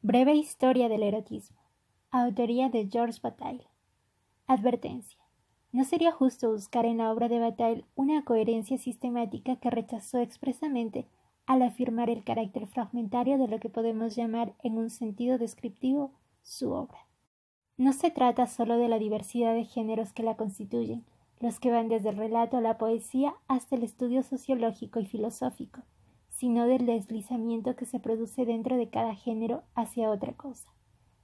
Breve historia del erotismo. Autoría de Georges Bataille. Advertencia. No sería justo buscar en la obra de Bataille una coherencia sistemática que rechazó expresamente al afirmar el carácter fragmentario de lo que podemos llamar en un sentido descriptivo su obra. No se trata solo de la diversidad de géneros que la constituyen, los que van desde el relato a la poesía hasta el estudio sociológico y filosófico, sino del deslizamiento que se produce dentro de cada género hacia otra cosa.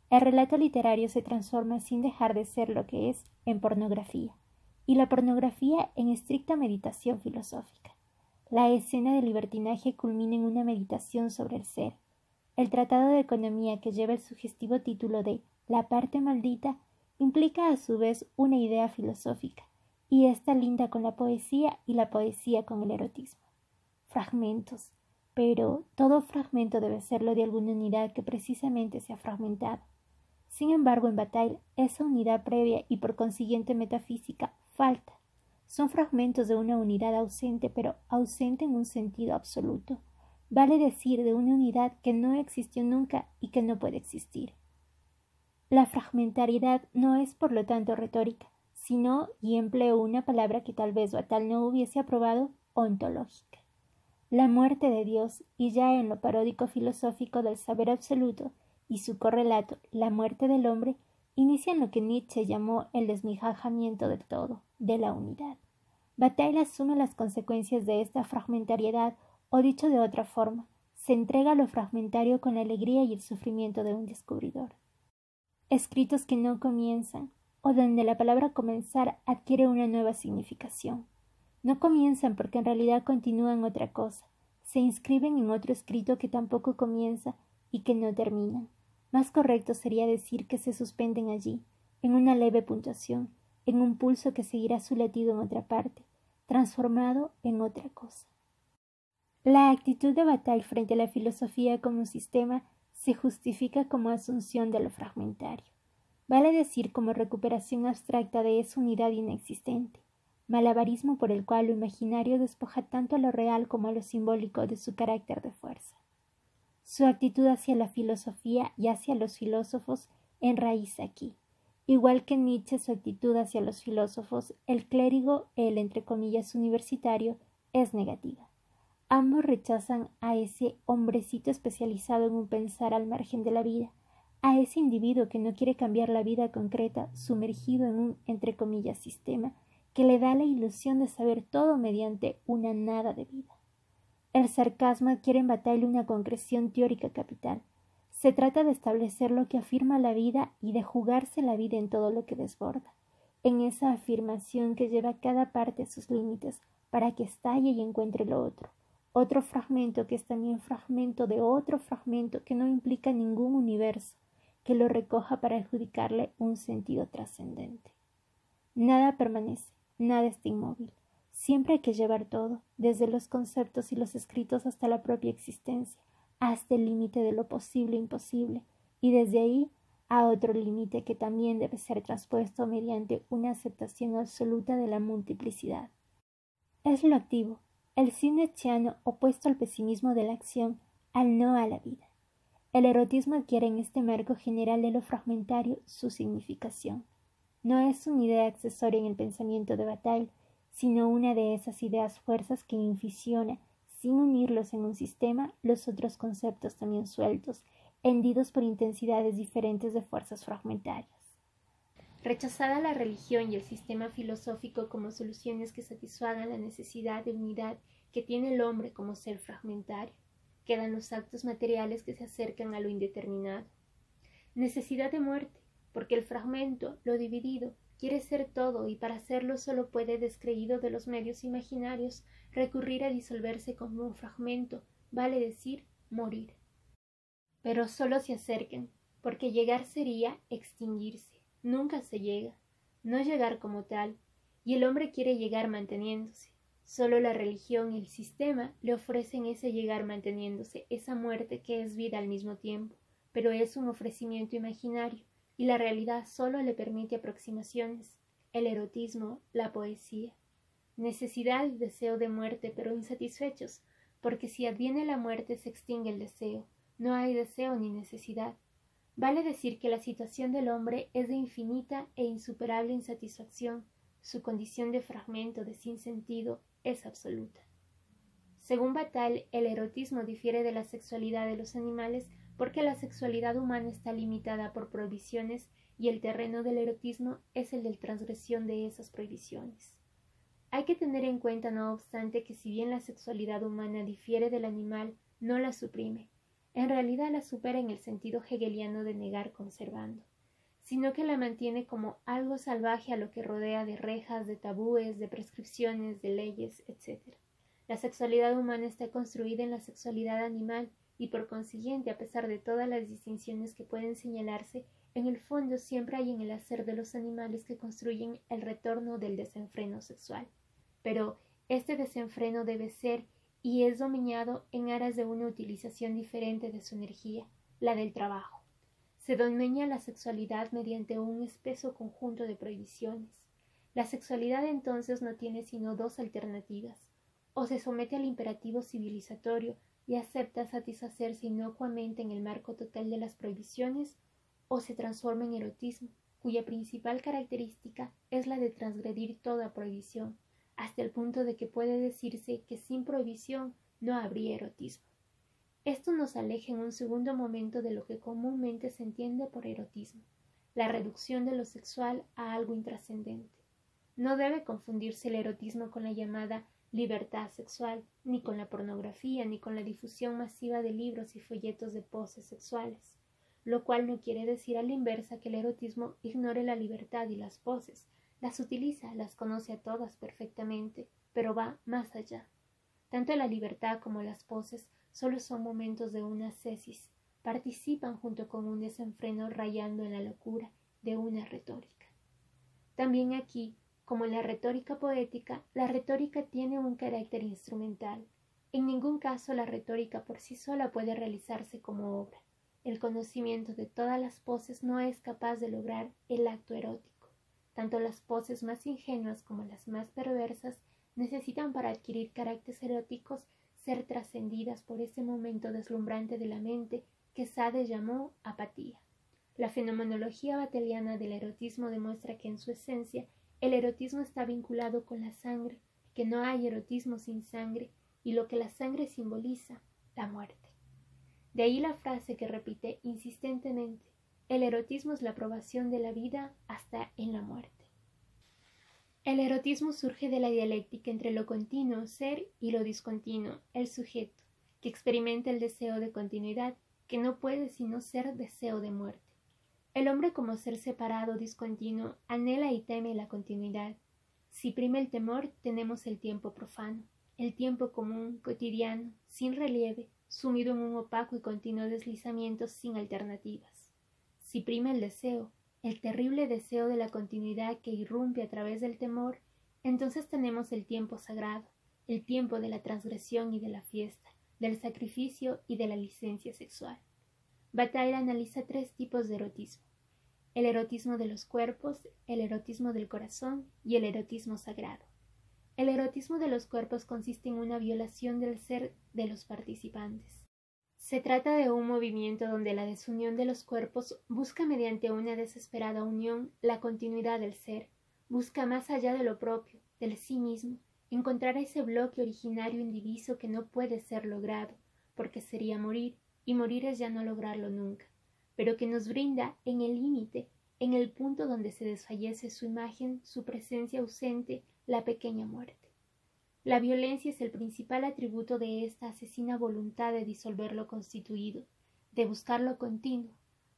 El relato literario se transforma sin dejar de ser lo que es en pornografía, y la pornografía en estricta meditación filosófica. La escena del libertinaje culmina en una meditación sobre el ser. El tratado de economía que lleva el sugestivo título de La parte maldita implica a su vez una idea filosófica, y esta linda con la poesía y la poesía con el erotismo. Fragmentos. Pero todo fragmento debe serlo de alguna unidad que precisamente se ha fragmentado. Sin embargo, en Bataille, esa unidad previa y por consiguiente metafísica falta. Son fragmentos de una unidad ausente, pero ausente en un sentido absoluto. Vale decir, de una unidad que no existió nunca y que no puede existir. La fragmentariedad no es, por lo tanto, retórica, sino, y empleo una palabra que tal vez Bataille no hubiese aprobado, ontológica. La muerte de Dios, y ya en lo paródico filosófico del saber absoluto, y su correlato, la muerte del hombre, inician lo que Nietzsche llamó el desmigajamiento del todo, de la unidad. Bataille asume las consecuencias de esta fragmentariedad, o dicho de otra forma, se entrega a lo fragmentario con la alegría y el sufrimiento de un descubridor. Escritos que no comienzan, o donde la palabra comenzar adquiere una nueva significación. No comienzan porque en realidad continúan otra cosa, se inscriben en otro escrito que tampoco comienza y que no terminan. Más correcto sería decir que se suspenden allí, en una leve puntuación, en un pulso que seguirá su latido en otra parte, transformado en otra cosa. La actitud de Bataille frente a la filosofía como sistema se justifica como asunción de lo fragmentario, vale decir como recuperación abstracta de esa unidad inexistente, malabarismo por el cual lo imaginario despoja tanto a lo real como a lo simbólico de su carácter de fuerza. Su actitud hacia la filosofía y hacia los filósofos enraíza aquí. Igual que Nietzsche, su actitud hacia los filósofos, el clérigo, el entre comillas universitario, es negativa. Ambos rechazan a ese hombrecito especializado en un pensar al margen de la vida, a ese individuo que no quiere cambiar la vida concreta, sumergido en un entre comillas sistema que le da la ilusión de saber todo mediante una nada de vida. El sarcasmo adquiere en Bataille una concreción teórica capital. Se trata de establecer lo que afirma la vida y de jugarse la vida en todo lo que desborda, en esa afirmación que lleva cada parte a sus límites para que estalle y encuentre lo otro fragmento que es también fragmento de otro fragmento que no implica ningún universo, que lo recoja para adjudicarle un sentido trascendente. Nada permanece, nada está inmóvil. Siempre hay que llevar todo, desde los conceptos y los escritos hasta la propia existencia, hasta el límite de lo posible e imposible, y desde ahí a otro límite que también debe ser traspuesto mediante una aceptación absoluta de la multiplicidad. Es lo activo, el sí nietzscheano opuesto al pesimismo de la acción, al no a la vida. El erotismo adquiere en este marco general de lo fragmentario su significación. No es una idea accesoria en el pensamiento de Bataille, sino una de esas ideas fuerzas que infusiona, sin unirlos en un sistema, los otros conceptos también sueltos, hendidos por intensidades diferentes de fuerzas fragmentarias. Rechazada la religión y el sistema filosófico como soluciones que satisfagan la necesidad de unidad que tiene el hombre como ser fragmentario, quedan los actos materiales que se acercan a lo indeterminado. Necesidad de muerte, porque el fragmento, lo dividido, quiere ser todo y para hacerlo solo puede, descreído de los medios imaginarios, recurrir a disolverse como un fragmento, vale decir, morir. Pero solo se acercan, porque llegar sería extinguirse. Nunca se llega, no llegar como tal, y el hombre quiere llegar manteniéndose. Solo la religión y el sistema le ofrecen ese llegar manteniéndose, esa muerte que es vida al mismo tiempo, pero es un ofrecimiento imaginario, y la realidad solo le permite aproximaciones, el erotismo, la poesía. Necesidad y deseo de muerte, pero insatisfechos, porque si adviene la muerte se extingue el deseo, no hay deseo ni necesidad, Vale decir que la situación del hombre es de infinita e insuperable insatisfacción, su condición de fragmento, de sinsentido, es absoluta. Según Bataille, el erotismo difiere de la sexualidad de los animales porque la sexualidad humana está limitada por prohibiciones y el terreno del erotismo es el de transgresión de esas prohibiciones. Hay que tener en cuenta, no obstante, que si bien la sexualidad humana difiere del animal, no la suprime. En realidad la supera en el sentido hegeliano de negar conservando, sino que la mantiene como algo salvaje a lo que rodea de rejas, de tabúes, de prescripciones, de leyes, etc. La sexualidad humana está construida en la sexualidad animal y por consiguiente, a pesar de todas las distinciones que pueden señalarse, en el fondo siempre hay en el hacer de los animales que construyen el retorno del desenfreno sexual. Pero este desenfreno debe ser y es dominado en aras de una utilización diferente de su energía, la del trabajo. Se domina la sexualidad mediante un espeso conjunto de prohibiciones. La sexualidad entonces no tiene sino dos alternativas: o se somete al imperativo civilizatorio y acepta satisfacerse inocuamente en el marco total de las prohibiciones, o se transforma en erotismo, cuya principal característica es la de transgredir toda prohibición, hasta el punto de que puede decirse que sin prohibición no habría erotismo. Esto nos aleja en un segundo momento de lo que comúnmente se entiende por erotismo, la reducción de lo sexual a algo intrascendente. No debe confundirse el erotismo con la llamada libertad sexual, ni con la pornografía, ni con la difusión masiva de libros y folletos de poses sexuales, lo cual no quiere decir a la inversa que el erotismo ignore la libertad y las poses. Las utiliza, las conoce a todas perfectamente, pero va más allá. Tanto la libertad como las poses solo son momentos de una ascesis, participan junto con un desenfreno rayando en la locura de una retórica. También aquí, como en la retórica poética, la retórica tiene un carácter instrumental. En ningún caso la retórica por sí sola puede realizarse como obra. El conocimiento de todas las poses no es capaz de lograr el acto erótico. Tanto las poses más ingenuas como las más perversas necesitan para adquirir caracteres eróticos ser trascendidas por ese momento deslumbrante de la mente que Sade llamó apatía. La fenomenología bateliana del erotismo demuestra que en su esencia el erotismo está vinculado con la sangre, que no hay erotismo sin sangre, y lo que la sangre simboliza, la muerte. De ahí la frase que repite insistentemente: el erotismo es la aprobación de la vida hasta en la muerte. El erotismo surge de la dialéctica entre lo continuo, ser, y lo discontinuo, el sujeto, que experimenta el deseo de continuidad, que no puede sino ser deseo de muerte. El hombre como ser separado, discontinuo, anhela y teme la continuidad. Si prime el temor, tenemos el tiempo profano, el tiempo común, cotidiano, sin relieve, sumido en un opaco y continuo deslizamiento sin alternativas. Si prime el deseo, el terrible deseo de la continuidad que irrumpe a través del temor, entonces tenemos el tiempo sagrado, el tiempo de la transgresión y de la fiesta, del sacrificio y de la licencia sexual. Bataille analiza tres tipos de erotismo: el erotismo de los cuerpos, el erotismo del corazón y el erotismo sagrado. El erotismo de los cuerpos consiste en una violación del ser de los participantes. Se trata de un movimiento donde la desunión de los cuerpos busca mediante una desesperada unión la continuidad del ser, busca más allá de lo propio, del sí mismo, encontrar ese bloque originario indiviso que no puede ser logrado, porque sería morir, y morir es ya no lograrlo nunca, pero que nos brinda en el límite, en el punto donde se desfallece su imagen, su presencia ausente, la pequeña muerte. La violencia es el principal atributo de esta asesina voluntad de disolver lo constituido, de buscar lo continuo.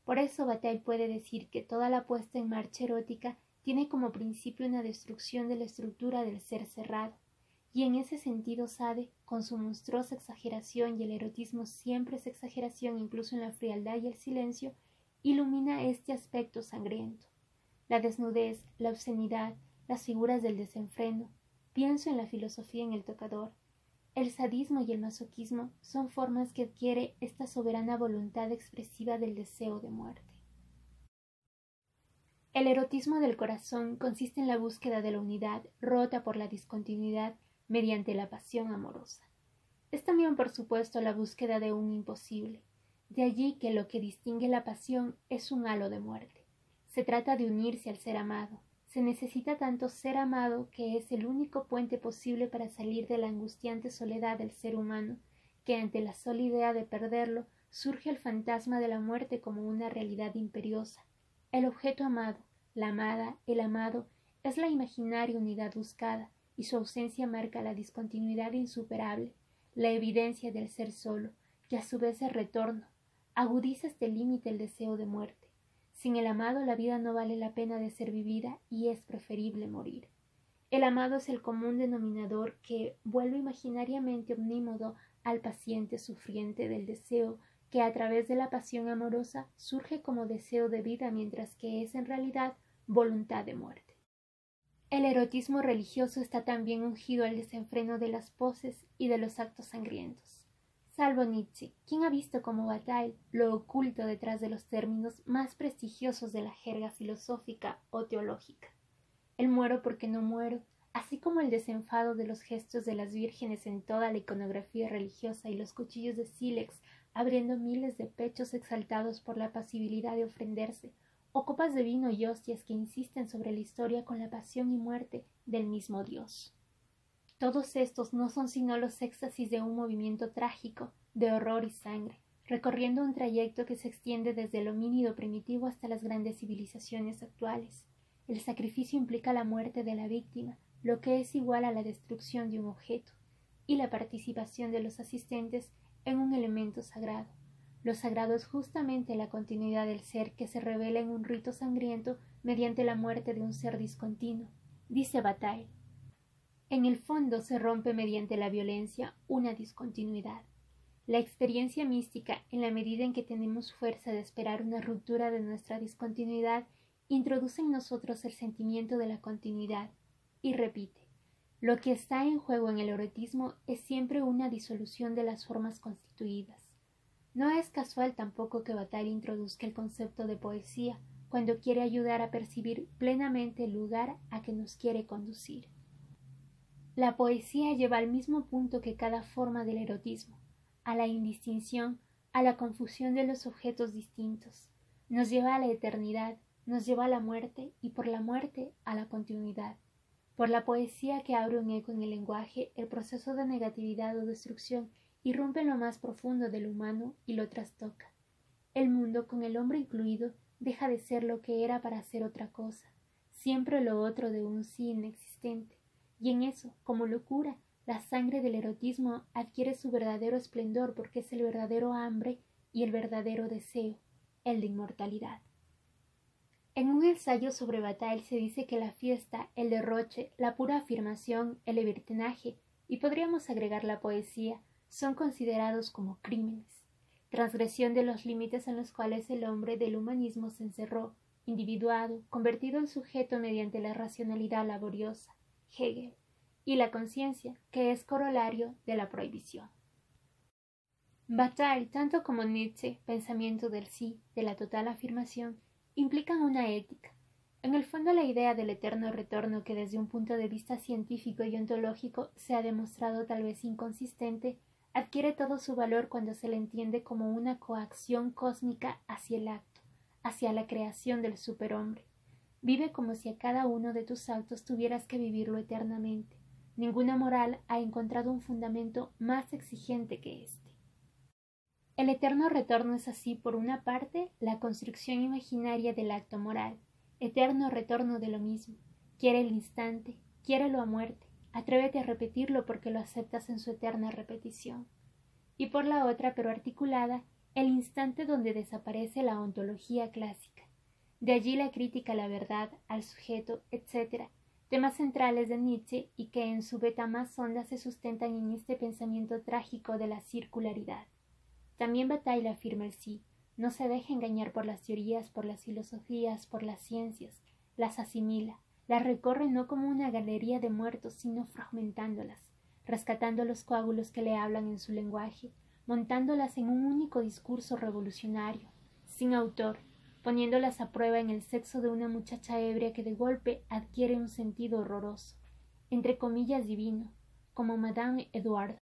Por eso Bataille puede decir que toda la puesta en marcha erótica tiene como principio una destrucción de la estructura del ser cerrado, y en ese sentido Sade, con su monstruosa exageración, y el erotismo siempre es exageración incluso en la frialdad y el silencio, ilumina este aspecto sangriento. La desnudez, la obscenidad, las figuras del desenfreno. Pienso en la filosofía en el tocador. El sadismo y el masoquismo son formas que adquiere esta soberana voluntad expresiva del deseo de muerte. El erotismo del corazón consiste en la búsqueda de la unidad rota por la discontinuidad mediante la pasión amorosa. Es también, por supuesto, la búsqueda de un imposible, De allí que lo que distingue la pasión es un halo de muerte. Se trata de unirse al ser amado. Se necesita tanto ser amado que es el único puente posible para salir de la angustiante soledad del ser humano, que ante la sola idea de perderlo surge el fantasma de la muerte como una realidad imperiosa. El objeto amado, la amada, el amado, es la imaginaria unidad buscada, y su ausencia marca la discontinuidad insuperable, la evidencia del ser solo, que a su vez es retorno, agudiza este límite el deseo de muerte. Sin el amado la vida no vale la pena de ser vivida y es preferible morir. El amado es el común denominador que vuelve imaginariamente omnímodo al paciente sufriente del deseo que a través de la pasión amorosa surge como deseo de vida mientras que es en realidad voluntad de muerte. El erotismo religioso está también ungido al desenfreno de las poses y de los actos sangrientos. Salvo Nietzsche, quien ha visto como Bataille lo oculto detrás de los términos más prestigiosos de la jerga filosófica o teológica. El muero porque no muero, así como el desenfado de los gestos de las vírgenes en toda la iconografía religiosa y los cuchillos de sílex abriendo miles de pechos exaltados por la pasibilidad de ofrenderse, o copas de vino y hostias que insisten sobre la historia con la pasión y muerte del mismo Dios. Todos estos no son sino los éxtasis de un movimiento trágico, de horror y sangre, recorriendo un trayecto que se extiende desde el homínido primitivo hasta las grandes civilizaciones actuales. El sacrificio implica la muerte de la víctima, lo que es igual a la destrucción de un objeto, y la participación de los asistentes en un elemento sagrado. Lo sagrado es justamente la continuidad del ser que se revela en un rito sangriento mediante la muerte de un ser discontinuo, dice Bataille. En el fondo se rompe mediante la violencia una discontinuidad. La experiencia mística, en la medida en que tenemos fuerza de esperar una ruptura de nuestra discontinuidad, introduce en nosotros el sentimiento de la continuidad, y repite, lo que está en juego en el erotismo es siempre una disolución de las formas constituidas. No es casual tampoco que Bataille introduzca el concepto de poesía cuando quiere ayudar a percibir plenamente el lugar a que nos quiere conducir. La poesía lleva al mismo punto que cada forma del erotismo, a la indistinción, a la confusión de los objetos distintos. Nos lleva a la eternidad, nos lleva a la muerte y por la muerte a la continuidad. Por la poesía que abre un eco en el lenguaje, el proceso de negatividad o destrucción irrumpe en lo más profundo del humano y lo trastoca. El mundo, con el hombre incluido, deja de ser lo que era para ser otra cosa, siempre lo otro de un sí inexistente. Y en eso, como locura, la sangre del erotismo adquiere su verdadero esplendor porque es el verdadero hambre y el verdadero deseo, el de inmortalidad. En un ensayo sobre Bataille se dice que la fiesta, el derroche, la pura afirmación, el libertinaje, y podríamos agregar la poesía, son considerados como crímenes, transgresión de los límites en los cuales el hombre del humanismo se encerró, individuado, convertido en sujeto mediante la racionalidad laboriosa, Hegel, y la conciencia, que es corolario de la prohibición. Bataille, tanto como Nietzsche, pensamiento del sí, de la total afirmación, implican una ética. En el fondo la idea del eterno retorno que desde un punto de vista científico y ontológico se ha demostrado tal vez inconsistente, adquiere todo su valor cuando se le entiende como una coacción cósmica hacia el acto, hacia la creación del superhombre. Vive como si a cada uno de tus actos tuvieras que vivirlo eternamente. Ninguna moral ha encontrado un fundamento más exigente que este. El eterno retorno es así, por una parte, la construcción imaginaria del acto moral, eterno retorno de lo mismo. Quiere el instante, quiérelo a muerte, atrévete a repetirlo porque lo aceptas en su eterna repetición. Y por la otra, pero articulada, el instante donde desaparece la ontología clásica. De allí la crítica a la verdad, al sujeto, etc., temas centrales de Nietzsche y que en su beta más honda se sustentan en este pensamiento trágico de la circularidad. También Bataille afirma el sí, no se deja engañar por las teorías, por las filosofías, por las ciencias, las asimila, las recorre no como una galería de muertos, sino fragmentándolas, rescatando los coágulos que le hablan en su lenguaje, montándolas en un único discurso revolucionario, sin autor, poniéndolas a prueba en el sexo de una muchacha ebria que de golpe adquiere un sentido horroroso, entre comillas divino, como Madame Edward.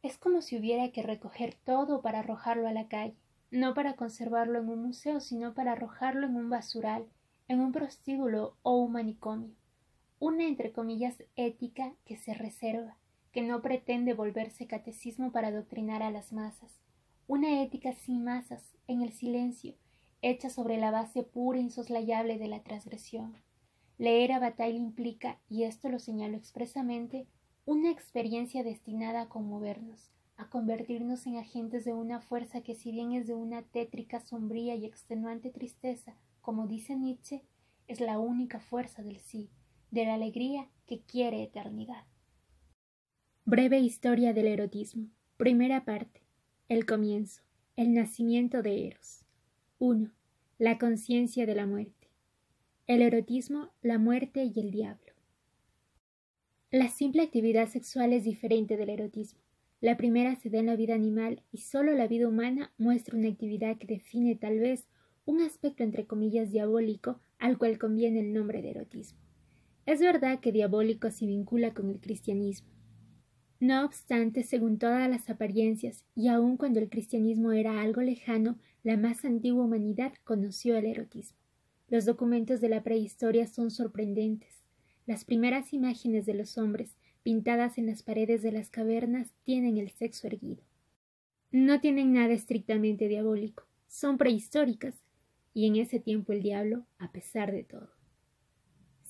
Es como si hubiera que recoger todo para arrojarlo a la calle, no para conservarlo en un museo, sino para arrojarlo en un basural, en un prostíbulo o un manicomio. Una, entre comillas, ética que se reserva, que no pretende volverse catecismo para adoctrinar a las masas. Una ética sin masas, en el silencio, hecha sobre la base pura e insoslayable de la transgresión. Leer a Bataille implica, y esto lo señalo expresamente, una experiencia destinada a conmovernos, a convertirnos en agentes de una fuerza que, si bien es de una tétrica, sombría y extenuante tristeza, como dice Nietzsche, es la única fuerza del sí, de la alegría que quiere eternidad. Breve historia del erotismo. Primera parte. El comienzo. El nacimiento de Eros. 1. La conciencia de la muerte. El erotismo, la muerte y el diablo. La simple actividad sexual es diferente del erotismo. La primera se da en la vida animal y solo la vida humana muestra una actividad que define tal vez un aspecto entre comillas diabólico al cual conviene el nombre de erotismo. Es verdad que diabólico se vincula con el cristianismo. No obstante, según todas las apariencias, y aun cuando el cristianismo era algo lejano, la más antigua humanidad conoció el erotismo. Los documentos de la prehistoria son sorprendentes. Las primeras imágenes de los hombres, pintadas en las paredes de las cavernas, tienen el sexo erguido. No tienen nada estrictamente diabólico, son prehistóricas, y en ese tiempo el diablo, a pesar de todo.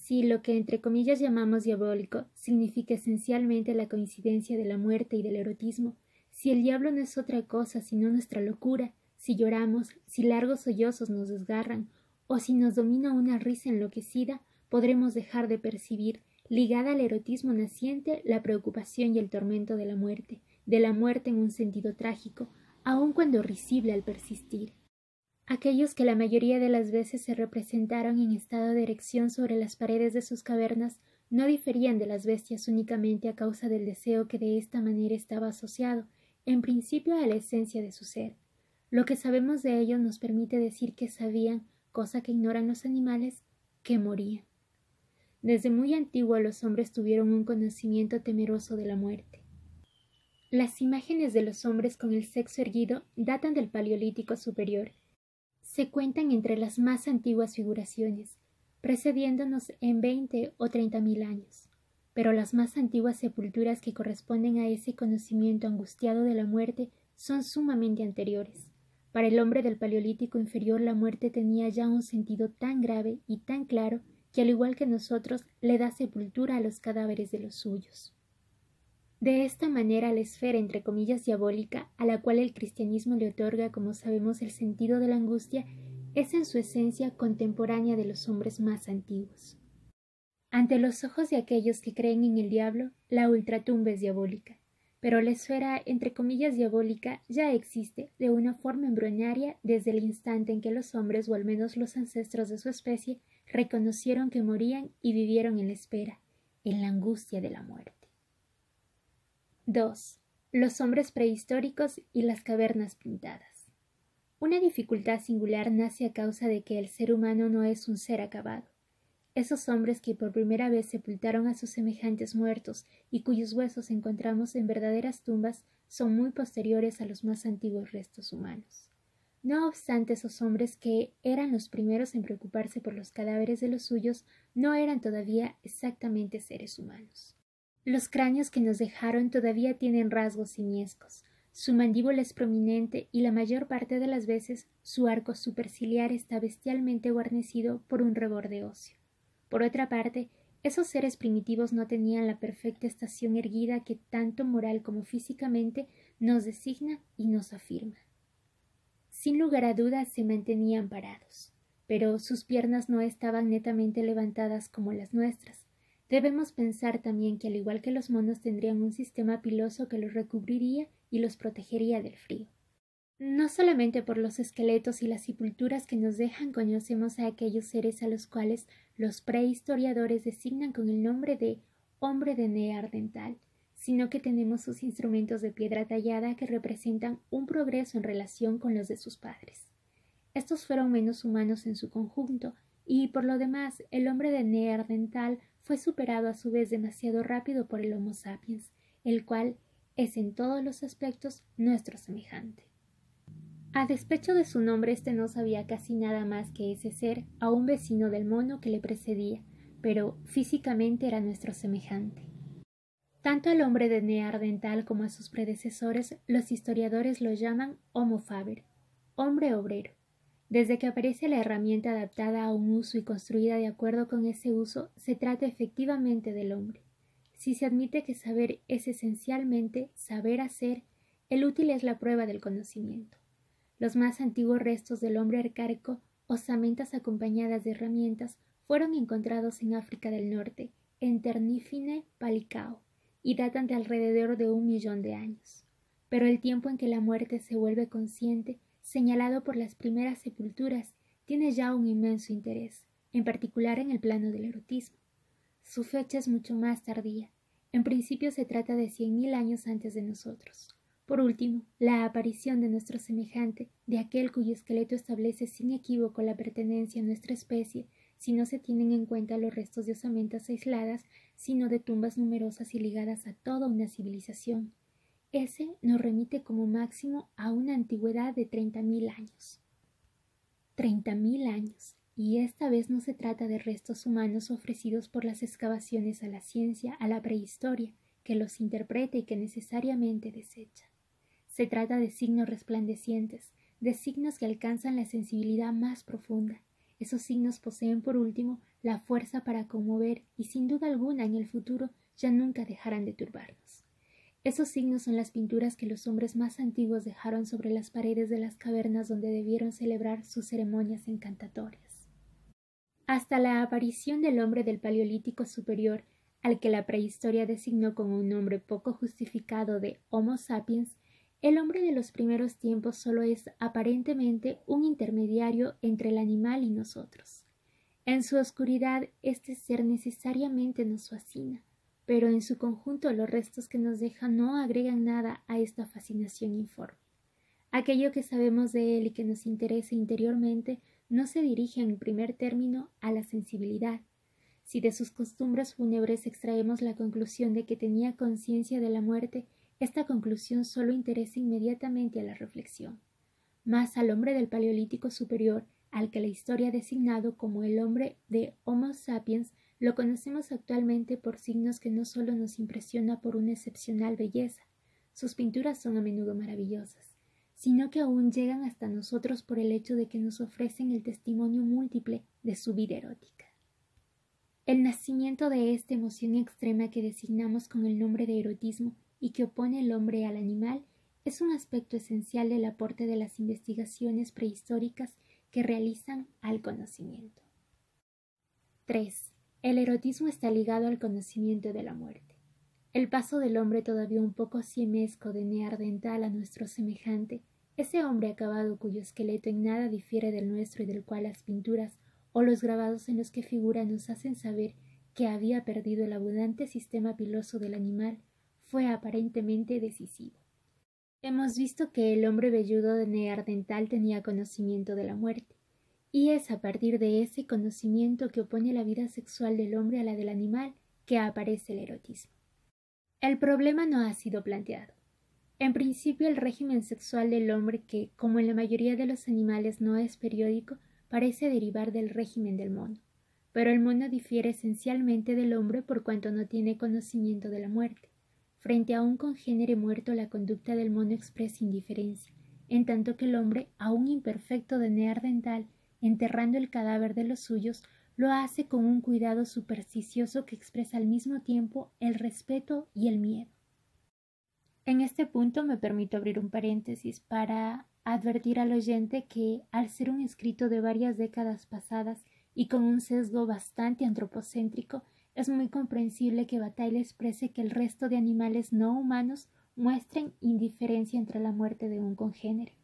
Si lo que entre comillas llamamos diabólico significa esencialmente la coincidencia de la muerte y del erotismo, si el diablo no es otra cosa sino nuestra locura, si lloramos, si largos sollozos nos desgarran, o si nos domina una risa enloquecida, podremos dejar de percibir, ligada al erotismo naciente, la preocupación y el tormento de la muerte en un sentido trágico, aun cuando risible al persistir. Aquellos que la mayoría de las veces se representaron en estado de erección sobre las paredes de sus cavernas no diferían de las bestias únicamente a causa del deseo que de esta manera estaba asociado, en principio, a la esencia de su ser. Lo que sabemos de ellos nos permite decir que sabían, cosa que ignoran los animales, que morían. Desde muy antiguo los hombres tuvieron un conocimiento temeroso de la muerte. Las imágenes de los hombres con el sexo erguido datan del Paleolítico superior. Se cuentan entre las más antiguas figuraciones, precediéndonos en 20 o 30.000 años. Pero las más antiguas sepulturas que corresponden a ese conocimiento angustiado de la muerte son sumamente anteriores. Para el hombre del Paleolítico inferior la muerte tenía ya un sentido tan grave y tan claro que, al igual que nosotros, le da sepultura a los cadáveres de los suyos. De esta manera, la esfera entre comillas diabólica, a la cual el cristianismo le otorga, como sabemos, el sentido de la angustia, es en su esencia contemporánea de los hombres más antiguos. Ante los ojos de aquellos que creen en el diablo, la ultratumba es diabólica, pero la esfera entre comillas diabólica ya existe de una forma embrionaria desde el instante en que los hombres, o al menos los ancestros de su especie, reconocieron que morían y vivieron en la espera, en la angustia de la muerte. 2. Los hombres prehistóricos y las cavernas pintadas. Una dificultad singular nace a causa de que el ser humano no es un ser acabado. Esos hombres que por primera vez sepultaron a sus semejantes muertos y cuyos huesos encontramos en verdaderas tumbas son muy posteriores a los más antiguos restos humanos. No obstante, esos hombres que eran los primeros en preocuparse por los cadáveres de los suyos no eran todavía exactamente seres humanos. Los cráneos que nos dejaron todavía tienen rasgos simiescos. Su mandíbula es prominente y la mayor parte de las veces su arco superciliar está bestialmente guarnecido por un reborde óseo. Por otra parte, esos seres primitivos no tenían la perfecta estación erguida que tanto moral como físicamente nos designa y nos afirma. Sin lugar a dudas se mantenían parados, pero sus piernas no estaban netamente levantadas como las nuestras. Debemos pensar también que, al igual que los monos, tendrían un sistema piloso que los recubriría y los protegería del frío. No solamente por los esqueletos y las sepulturas que nos dejan conocemos a aquellos seres a los cuales los prehistoriadores designan con el nombre de hombre de Neandertal, sino que tenemos sus instrumentos de piedra tallada que representan un progreso en relación con los de sus padres. Estos fueron menos humanos en su conjunto, y por lo demás el hombre de Neandertal fue superado a su vez demasiado rápido por el Homo sapiens, el cual es en todos los aspectos nuestro semejante. A despecho de su nombre, este no sabía casi nada más que ese ser a un vecino del mono que le precedía, pero físicamente era nuestro semejante. Tanto al hombre de Neandertal como a sus predecesores, los historiadores lo llaman Homo faber, hombre obrero. Desde que aparece la herramienta adaptada a un uso y construida de acuerdo con ese uso, se trata efectivamente del hombre. Si se admite que saber es esencialmente saber hacer, el útil es la prueba del conocimiento. Los más antiguos restos del hombre arcaico, osamentas acompañadas de herramientas, fueron encontrados en África del Norte, en Ternifine Palicao, y datan de alrededor de 1.000.000 de años. Pero el tiempo en que la muerte se vuelve consciente, señalado por las primeras sepulturas, tiene ya un inmenso interés, en particular en el plano del erotismo. Su fecha es mucho más tardía. En principio se trata de 100.000 años antes de nosotros. Por último, la aparición de nuestro semejante, de aquel cuyo esqueleto establece sin equívoco la pertenencia a nuestra especie, si no se tienen en cuenta los restos de osamentas aisladas, sino de tumbas numerosas y ligadas a toda una civilización. Ese nos remite como máximo a una antigüedad de 30.000 años. 30.000 años, y esta vez no se trata de restos humanos ofrecidos por las excavaciones a la ciencia, a la prehistoria, que los interpreta y que necesariamente desecha. Se trata de signos resplandecientes, de signos que alcanzan la sensibilidad más profunda. Esos signos poseen, por último, la fuerza para conmover y, sin duda alguna, en el futuro ya nunca dejarán de turbarnos. Esos signos son las pinturas que los hombres más antiguos dejaron sobre las paredes de las cavernas donde debieron celebrar sus ceremonias encantatorias. Hasta la aparición del hombre del Paleolítico Superior, al que la prehistoria designó con un nombre poco justificado de Homo sapiens, el hombre de los primeros tiempos solo es aparentemente un intermediario entre el animal y nosotros. En su oscuridad, este ser necesariamente nos fascina, pero en su conjunto los restos que nos deja no agregan nada a esta fascinación informe. Aquello que sabemos de él y que nos interesa interiormente no se dirige en primer término a la sensibilidad. Si de sus costumbres fúnebres extraemos la conclusión de que tenía conciencia de la muerte, esta conclusión solo interesa inmediatamente a la reflexión. Mas al hombre del Paleolítico Superior, al que la historia ha designado como el hombre de Homo sapiens, lo conocemos actualmente por signos que no solo nos impresiona por una excepcional belleza, sus pinturas son a menudo maravillosas, sino que aún llegan hasta nosotros por el hecho de que nos ofrecen el testimonio múltiple de su vida erótica. El nacimiento de esta emoción extrema que designamos con el nombre de erotismo y que opone el hombre al animal es un aspecto esencial del aporte de las investigaciones prehistóricas que realizan al conocimiento. 3. El erotismo está ligado al conocimiento de la muerte. El paso del hombre todavía un poco siemesco de Neandertal a nuestro semejante, ese hombre acabado cuyo esqueleto en nada difiere del nuestro y del cual las pinturas o los grabados en los que figura nos hacen saber que había perdido el abundante sistema piloso del animal, fue aparentemente decisivo. Hemos visto que el hombre velludo de Neandertal tenía conocimiento de la muerte, y es a partir de ese conocimiento que opone la vida sexual del hombre a la del animal que aparece el erotismo. El problema no ha sido planteado. En principio, el régimen sexual del hombre, que, como en la mayoría de los animales no es periódico, parece derivar del régimen del mono, pero el mono difiere esencialmente del hombre por cuanto no tiene conocimiento de la muerte. Frente a un congénere muerto, la conducta del mono expresa indiferencia, en tanto que el hombre, aún imperfecto de Neandertal, enterrando el cadáver de los suyos, lo hace con un cuidado supersticioso que expresa al mismo tiempo el respeto y el miedo. En este punto me permito abrir un paréntesis para advertir al oyente que, al ser un escrito de varias décadas pasadas y con un sesgo bastante antropocéntrico, es muy comprensible que Bataille exprese que el resto de animales no humanos muestren indiferencia entre la muerte de un congénere,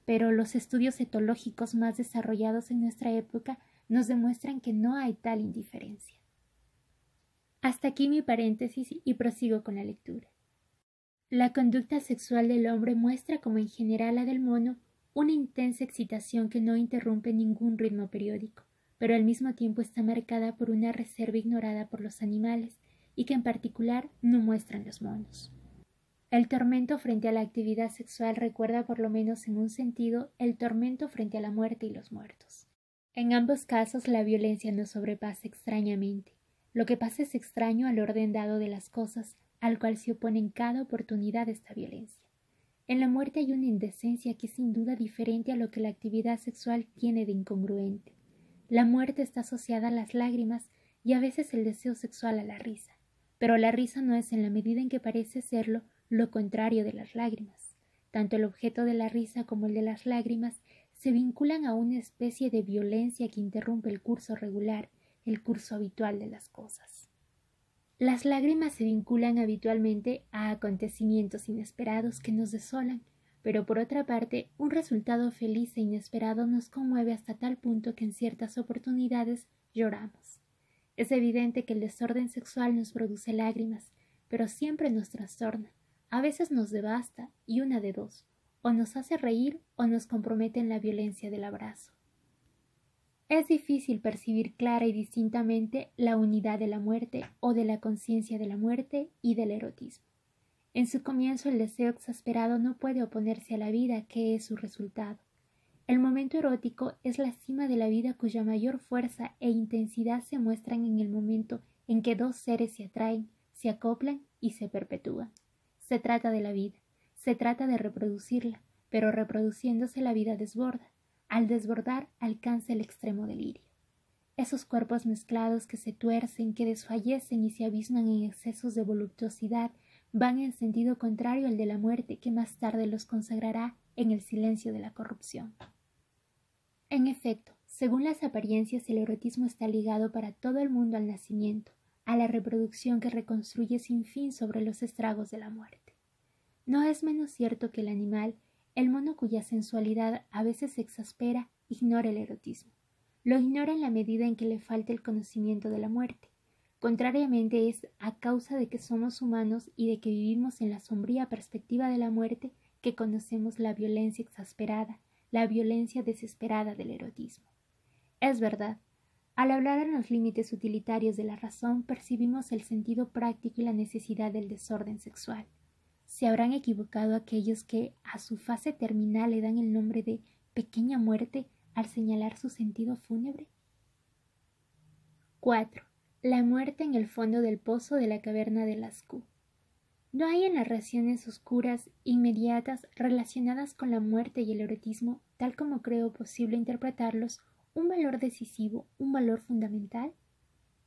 pero los estudios etológicos más desarrollados en nuestra época nos demuestran que no hay tal indiferencia. Hasta aquí mi paréntesis y prosigo con la lectura. La conducta sexual del hombre muestra, como en general la del mono, una intensa excitación que no interrumpe ningún ritmo periódico, pero al mismo tiempo está marcada por una reserva ignorada por los animales y que en particular no muestran los monos. El tormento frente a la actividad sexual recuerda, por lo menos en un sentido, el tormento frente a la muerte y los muertos. En ambos casos la violencia nos sobrepasa extrañamente. Lo que pasa es extraño al orden dado de las cosas, al cual se opone en cada oportunidad esta violencia. En la muerte hay una indecencia que es sin duda diferente a lo que la actividad sexual tiene de incongruente. La muerte está asociada a las lágrimas y a veces el deseo sexual a la risa, pero la risa no es, en la medida en que parece serlo, lo contrario de las lágrimas. Tanto el objeto de la risa como el de las lágrimas se vinculan a una especie de violencia que interrumpe el curso regular, el curso habitual de las cosas. Las lágrimas se vinculan habitualmente a acontecimientos inesperados que nos desolan, pero por otra parte, un resultado feliz e inesperado nos conmueve hasta tal punto que en ciertas oportunidades lloramos. Es evidente que el desorden sexual nos produce lágrimas, pero siempre nos trastorna. A veces nos devasta, y una de dos, o nos hace reír o nos compromete en la violencia del abrazo. Es difícil percibir clara y distintamente la unidad de la muerte o de la conciencia de la muerte y del erotismo. En su comienzo el deseo exasperado no puede oponerse a la vida, que es su resultado. El momento erótico es la cima de la vida cuya mayor fuerza e intensidad se muestran en el momento en que dos seres se atraen, se acoplan y se perpetúan. Se trata de la vida, se trata de reproducirla, pero reproduciéndose la vida desborda. Al desbordar alcanza el extremo delirio. Esos cuerpos mezclados que se tuercen, que desfallecen y se abisman en excesos de voluptuosidad van en sentido contrario al de la muerte, que más tarde los consagrará en el silencio de la corrupción. En efecto, según las apariencias, el erotismo está ligado para todo el mundo al nacimiento, a la reproducción que reconstruye sin fin sobre los estragos de la muerte. No es menos cierto que el animal, el mono cuya sensualidad a veces se exaspera, ignora el erotismo. Lo ignora en la medida en que le falta el conocimiento de la muerte. Contrariamente, es a causa de que somos humanos y de que vivimos en la sombría perspectiva de la muerte que conocemos la violencia exasperada, la violencia desesperada del erotismo. Es verdad, al hablar en los límites utilitarios de la razón, percibimos el sentido práctico y la necesidad del desorden sexual. ¿Se habrán equivocado aquellos que a su fase terminal le dan el nombre de pequeña muerte al señalar su sentido fúnebre? 4. La muerte en el fondo del pozo de la caverna de Lascaux. No hay en las narraciones oscuras, inmediatas, relacionadas con la muerte y el erotismo, tal como creo posible interpretarlos, un valor decisivo, un valor fundamental.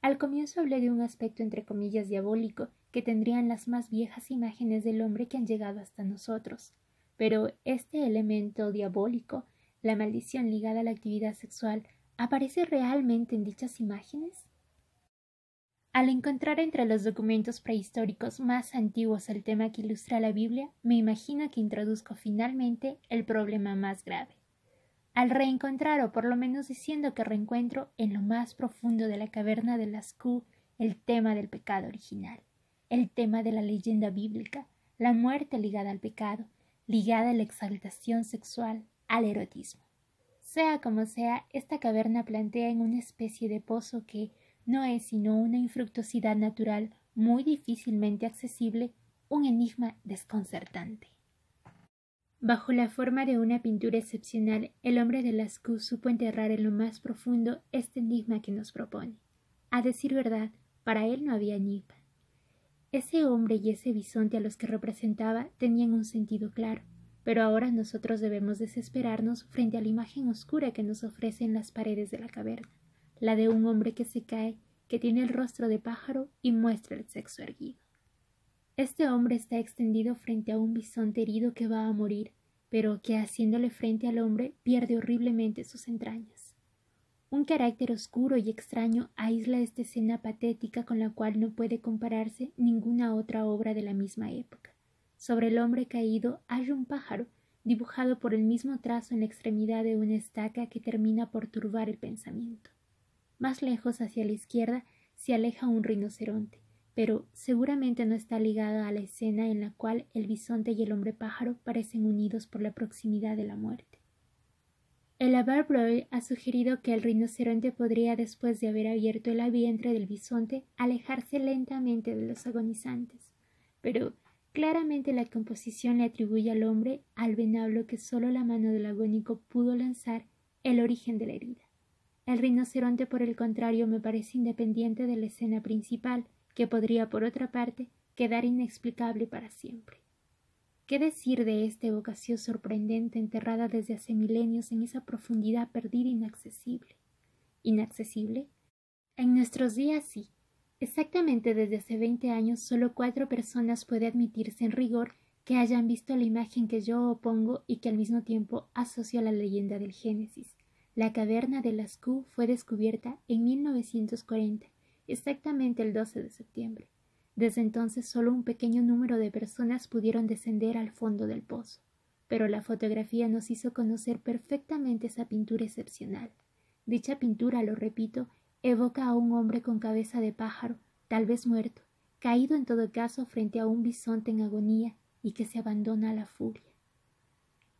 Al comienzo hablé de un aspecto entre comillas diabólico que tendrían las más viejas imágenes del hombre que han llegado hasta nosotros, pero este elemento diabólico, la maldición ligada a la actividad sexual, ¿aparece realmente en dichas imágenes? Al encontrar entre los documentos prehistóricos más antiguos el tema que ilustra la Biblia, me imagino que introduzco finalmente el problema más grave. Al reencontrar, o por lo menos diciendo que reencuentro en lo más profundo de la caverna de Lascaux el tema del pecado original, el tema de la leyenda bíblica, la muerte ligada al pecado, ligada a la exaltación sexual, al erotismo. Sea como sea, esta caverna plantea en una especie de pozo que no es sino una infructuosidad natural muy difícilmente accesible, un enigma desconcertante. Bajo la forma de una pintura excepcional, el hombre de Lascaux supo enterrar en lo más profundo este enigma que nos propone. A decir verdad, para él no había enigma. Ese hombre y ese bisonte a los que representaba tenían un sentido claro, pero ahora nosotros debemos desesperarnos frente a la imagen oscura que nos ofrecen las paredes de la caverna, la de un hombre que se cae, que tiene el rostro de pájaro y muestra el sexo erguido. Este hombre está extendido frente a un bisonte herido que va a morir, pero que haciéndole frente al hombre pierde horriblemente sus entrañas. Un carácter oscuro y extraño aísla esta escena patética con la cual no puede compararse ninguna otra obra de la misma época. Sobre el hombre caído hay un pájaro, dibujado por el mismo trazo en la extremidad de una estaca que termina por turbar el pensamiento. Más lejos, hacia la izquierda, se aleja un rinoceronte, pero seguramente no está ligada a la escena en la cual el bisonte y el hombre pájaro parecen unidos por la proximidad de la muerte. El Abbe Breuil ha sugerido que el rinoceronte podría, después de haber abierto el vientre del bisonte, alejarse lentamente de los agonizantes, pero Claramente la composición le atribuye al hombre, al venablo que solo la mano del agónico pudo lanzar, el origen de la herida. El rinoceronte, por el contrario, me parece independiente de la escena principal, que podría, por otra parte, quedar inexplicable para siempre. ¿Qué decir de esta evocación sorprendente enterrada desde hace milenios en esa profundidad perdida e inaccesible? ¿Inaccesible? En nuestros días sí. Exactamente desde hace 20 años solo 4 personas puede admitirse en rigor que hayan visto la imagen que yo opongo y que al mismo tiempo asocio a la leyenda del Génesis. La caverna de Lascaux fue descubierta en 1940, exactamente el 12 de septiembre. Desde entonces solo un pequeño número de personas pudieron descender al fondo del pozo, pero la fotografía nos hizo conocer perfectamente esa pintura excepcional. Dicha pintura, lo repito, evoca a un hombre con cabeza de pájaro, tal vez muerto, caído en todo caso frente a un bisonte en agonía y que se abandona a la furia.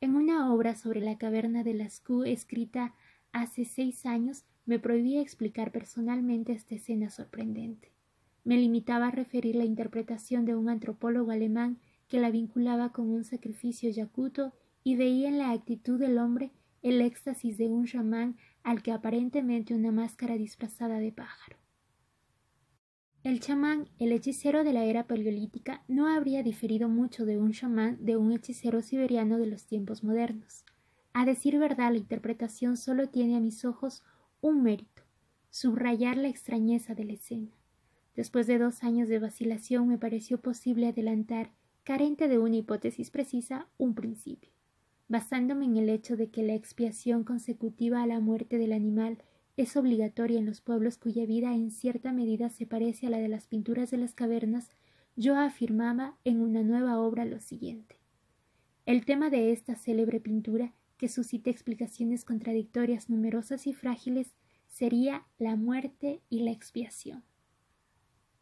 En una obra sobre la caverna de Lascaux escrita hace 6 años me prohibí explicar personalmente esta escena sorprendente. Me limitaba a referir la interpretación de un antropólogo alemán que la vinculaba con un sacrificio yakuto y veía en la actitud del hombre el éxtasis de un chamán al que aparentemente una máscara disfrazada de pájaro. El chamán, el hechicero de la era paleolítica, no habría diferido mucho de un chamán de un hechicero siberiano de los tiempos modernos. A decir verdad, la interpretación solo tiene a mis ojos un mérito: subrayar la extrañeza de la escena. Después de 2 años de vacilación me pareció posible adelantar, carente de una hipótesis precisa, un principio. Basándome en el hecho de que la expiación consecutiva a la muerte del animal es obligatoria en los pueblos cuya vida en cierta medida se parece a la de las pinturas de las cavernas, yo afirmaba en una nueva obra lo siguiente. El tema de esta célebre pintura, que suscita explicaciones contradictorias numerosas y frágiles, sería la muerte y la expiación.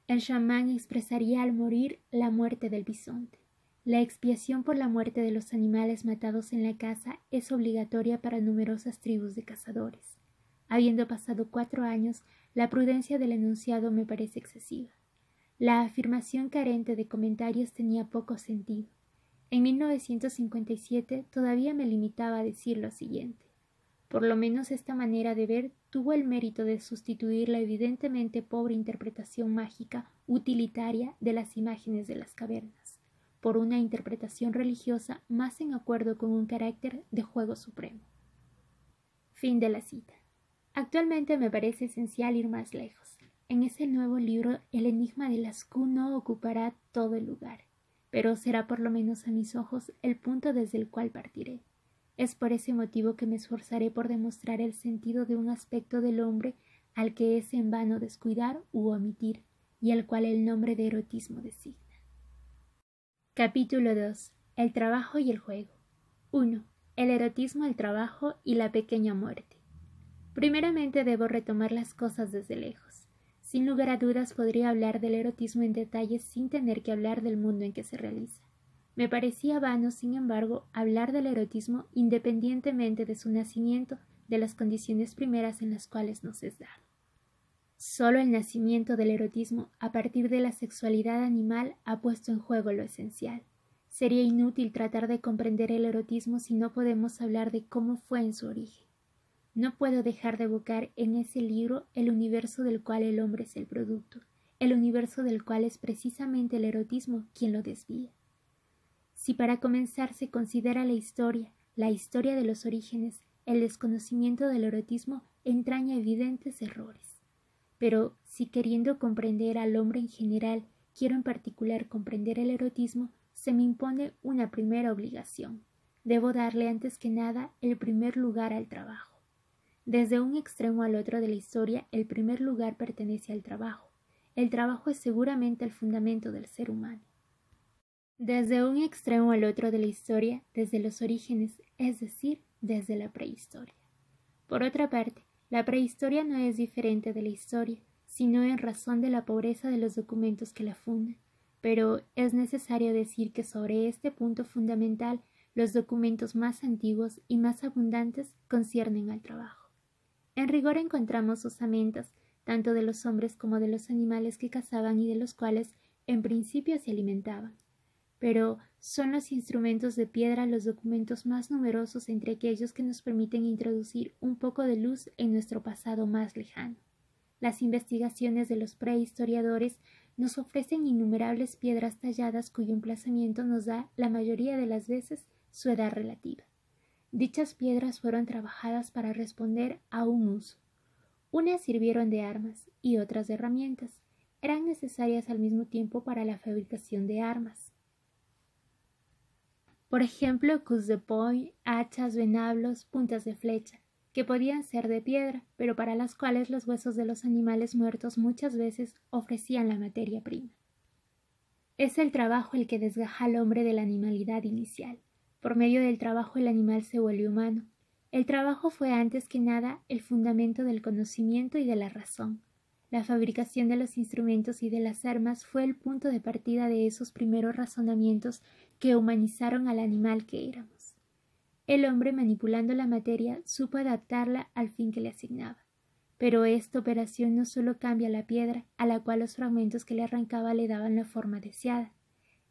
El chamán expresaría al morir la muerte del bisonte. La expiación por la muerte de los animales matados en la caza es obligatoria para numerosas tribus de cazadores. Habiendo pasado 4 años, la prudencia del enunciado me parece excesiva. La afirmación carente de comentarios tenía poco sentido. En 1957 todavía me limitaba a decir lo siguiente. Por lo menos esta manera de ver tuvo el mérito de sustituir la evidentemente pobre interpretación mágica utilitaria de las imágenes de las cavernas, por una interpretación religiosa más en acuerdo con un carácter de juego supremo. Fin de la cita. Actualmente me parece esencial ir más lejos. En ese nuevo libro el enigma de Lascaux no ocupará todo el lugar, pero será por lo menos a mis ojos el punto desde el cual partiré. Es por ese motivo que me esforzaré por demostrar el sentido de un aspecto del hombre al que es en vano descuidar u omitir, y al cual el nombre de erotismo designa. Capítulo 2. El trabajo y el juego. 1. El erotismo, el trabajo y la pequeña muerte. Primeramente debo retomar las cosas desde lejos. Sin lugar a dudas podría hablar del erotismo en detalle sin tener que hablar del mundo en que se realiza. Me parecía vano, sin embargo, hablar del erotismo independientemente de su nacimiento, de las condiciones primeras en las cuales nos es dado. Solo el nacimiento del erotismo a partir de la sexualidad animal ha puesto en juego lo esencial. Sería inútil tratar de comprender el erotismo si no podemos hablar de cómo fue en su origen. No puedo dejar de evocar en ese libro el universo del cual el hombre es el producto, el universo del cual es precisamente el erotismo quien lo desvía. Si para comenzar se considera la historia de los orígenes, el desconocimiento del erotismo entraña evidentes errores. Pero si queriendo comprender al hombre en general, quiero en particular comprender el erotismo, se me impone una primera obligación. Debo darle antes que nada el primer lugar al trabajo. Desde un extremo al otro de la historia, el primer lugar pertenece al trabajo. El trabajo es seguramente el fundamento del ser humano. Desde un extremo al otro de la historia, desde los orígenes, es decir, desde la prehistoria. Por otra parte, la prehistoria no es diferente de la historia, sino en razón de la pobreza de los documentos que la fundan, pero es necesario decir que sobre este punto fundamental, los documentos más antiguos y más abundantes conciernen al trabajo. En rigor encontramos osamentas, tanto de los hombres como de los animales que cazaban y de los cuales, en principio, se alimentaban. pero son los instrumentos de piedra los documentos más numerosos entre aquellos que nos permiten introducir un poco de luz en nuestro pasado más lejano. Las investigaciones de los prehistoriadores nos ofrecen innumerables piedras talladas cuyo emplazamiento nos da, la mayoría de las veces, su edad relativa. Dichas piedras fueron trabajadas para responder a un uso. Unas sirvieron de armas y otras de herramientas. Eran necesarias al mismo tiempo para la fabricación de armas. Por ejemplo, queues de poing, hachas, venablos, puntas de flecha, que podían ser de piedra, pero para las cuales los huesos de los animales muertos muchas veces ofrecían la materia prima. Es el trabajo el que desgaja al hombre de la animalidad inicial. Por medio del trabajo el animal se vuelve humano. El trabajo fue antes que nada el fundamento del conocimiento y de la razón. La fabricación de los instrumentos y de las armas fue el punto de partida de esos primeros razonamientos que humanizaron al animal que éramos. El hombre, manipulando la materia, supo adaptarla al fin que le asignaba. Pero esta operación no solo cambia la piedra, a la cual los fragmentos que le arrancaba le daban la forma deseada.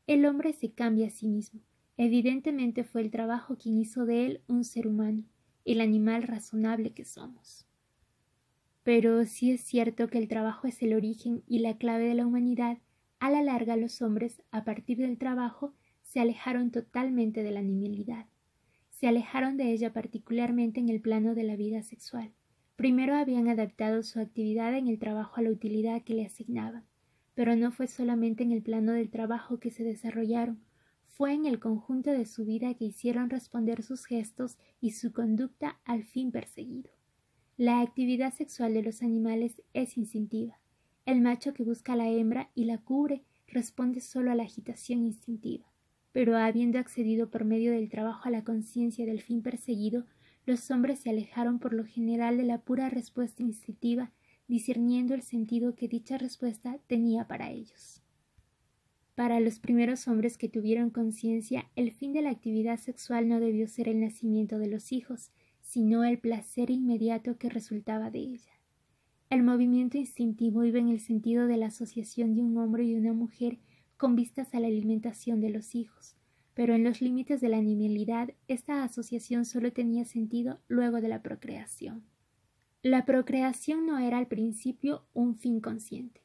El hombre se cambia a sí mismo. Evidentemente fue el trabajo quien hizo de él un ser humano, el animal razonable que somos. Pero si es cierto que el trabajo es el origen y la clave de la humanidad, a la larga los hombres, a partir del trabajo, se alejaron totalmente de la animalidad. Se alejaron de ella particularmente en el plano de la vida sexual. Primero habían adaptado su actividad en el trabajo a la utilidad que le asignaban, pero no fue solamente en el plano del trabajo que se desarrollaron, fue en el conjunto de su vida que hicieron responder sus gestos y su conducta al fin perseguido. La actividad sexual de los animales es instintiva. El macho que busca a la hembra y la cubre responde solo a la agitación instintiva. Pero habiendo accedido por medio del trabajo a la conciencia del fin perseguido, los hombres se alejaron por lo general de la pura respuesta instintiva, discerniendo el sentido que dicha respuesta tenía para ellos. Para los primeros hombres que tuvieron conciencia, el fin de la actividad sexual no debió ser el nacimiento de los hijos, sino el placer inmediato que resultaba de ella. El movimiento instintivo iba en el sentido de la asociación de un hombre y una mujer con vistas a la alimentación de los hijos, pero en los límites de la animalidad esta asociación solo tenía sentido luego de la procreación. La procreación no era al principio un fin consciente.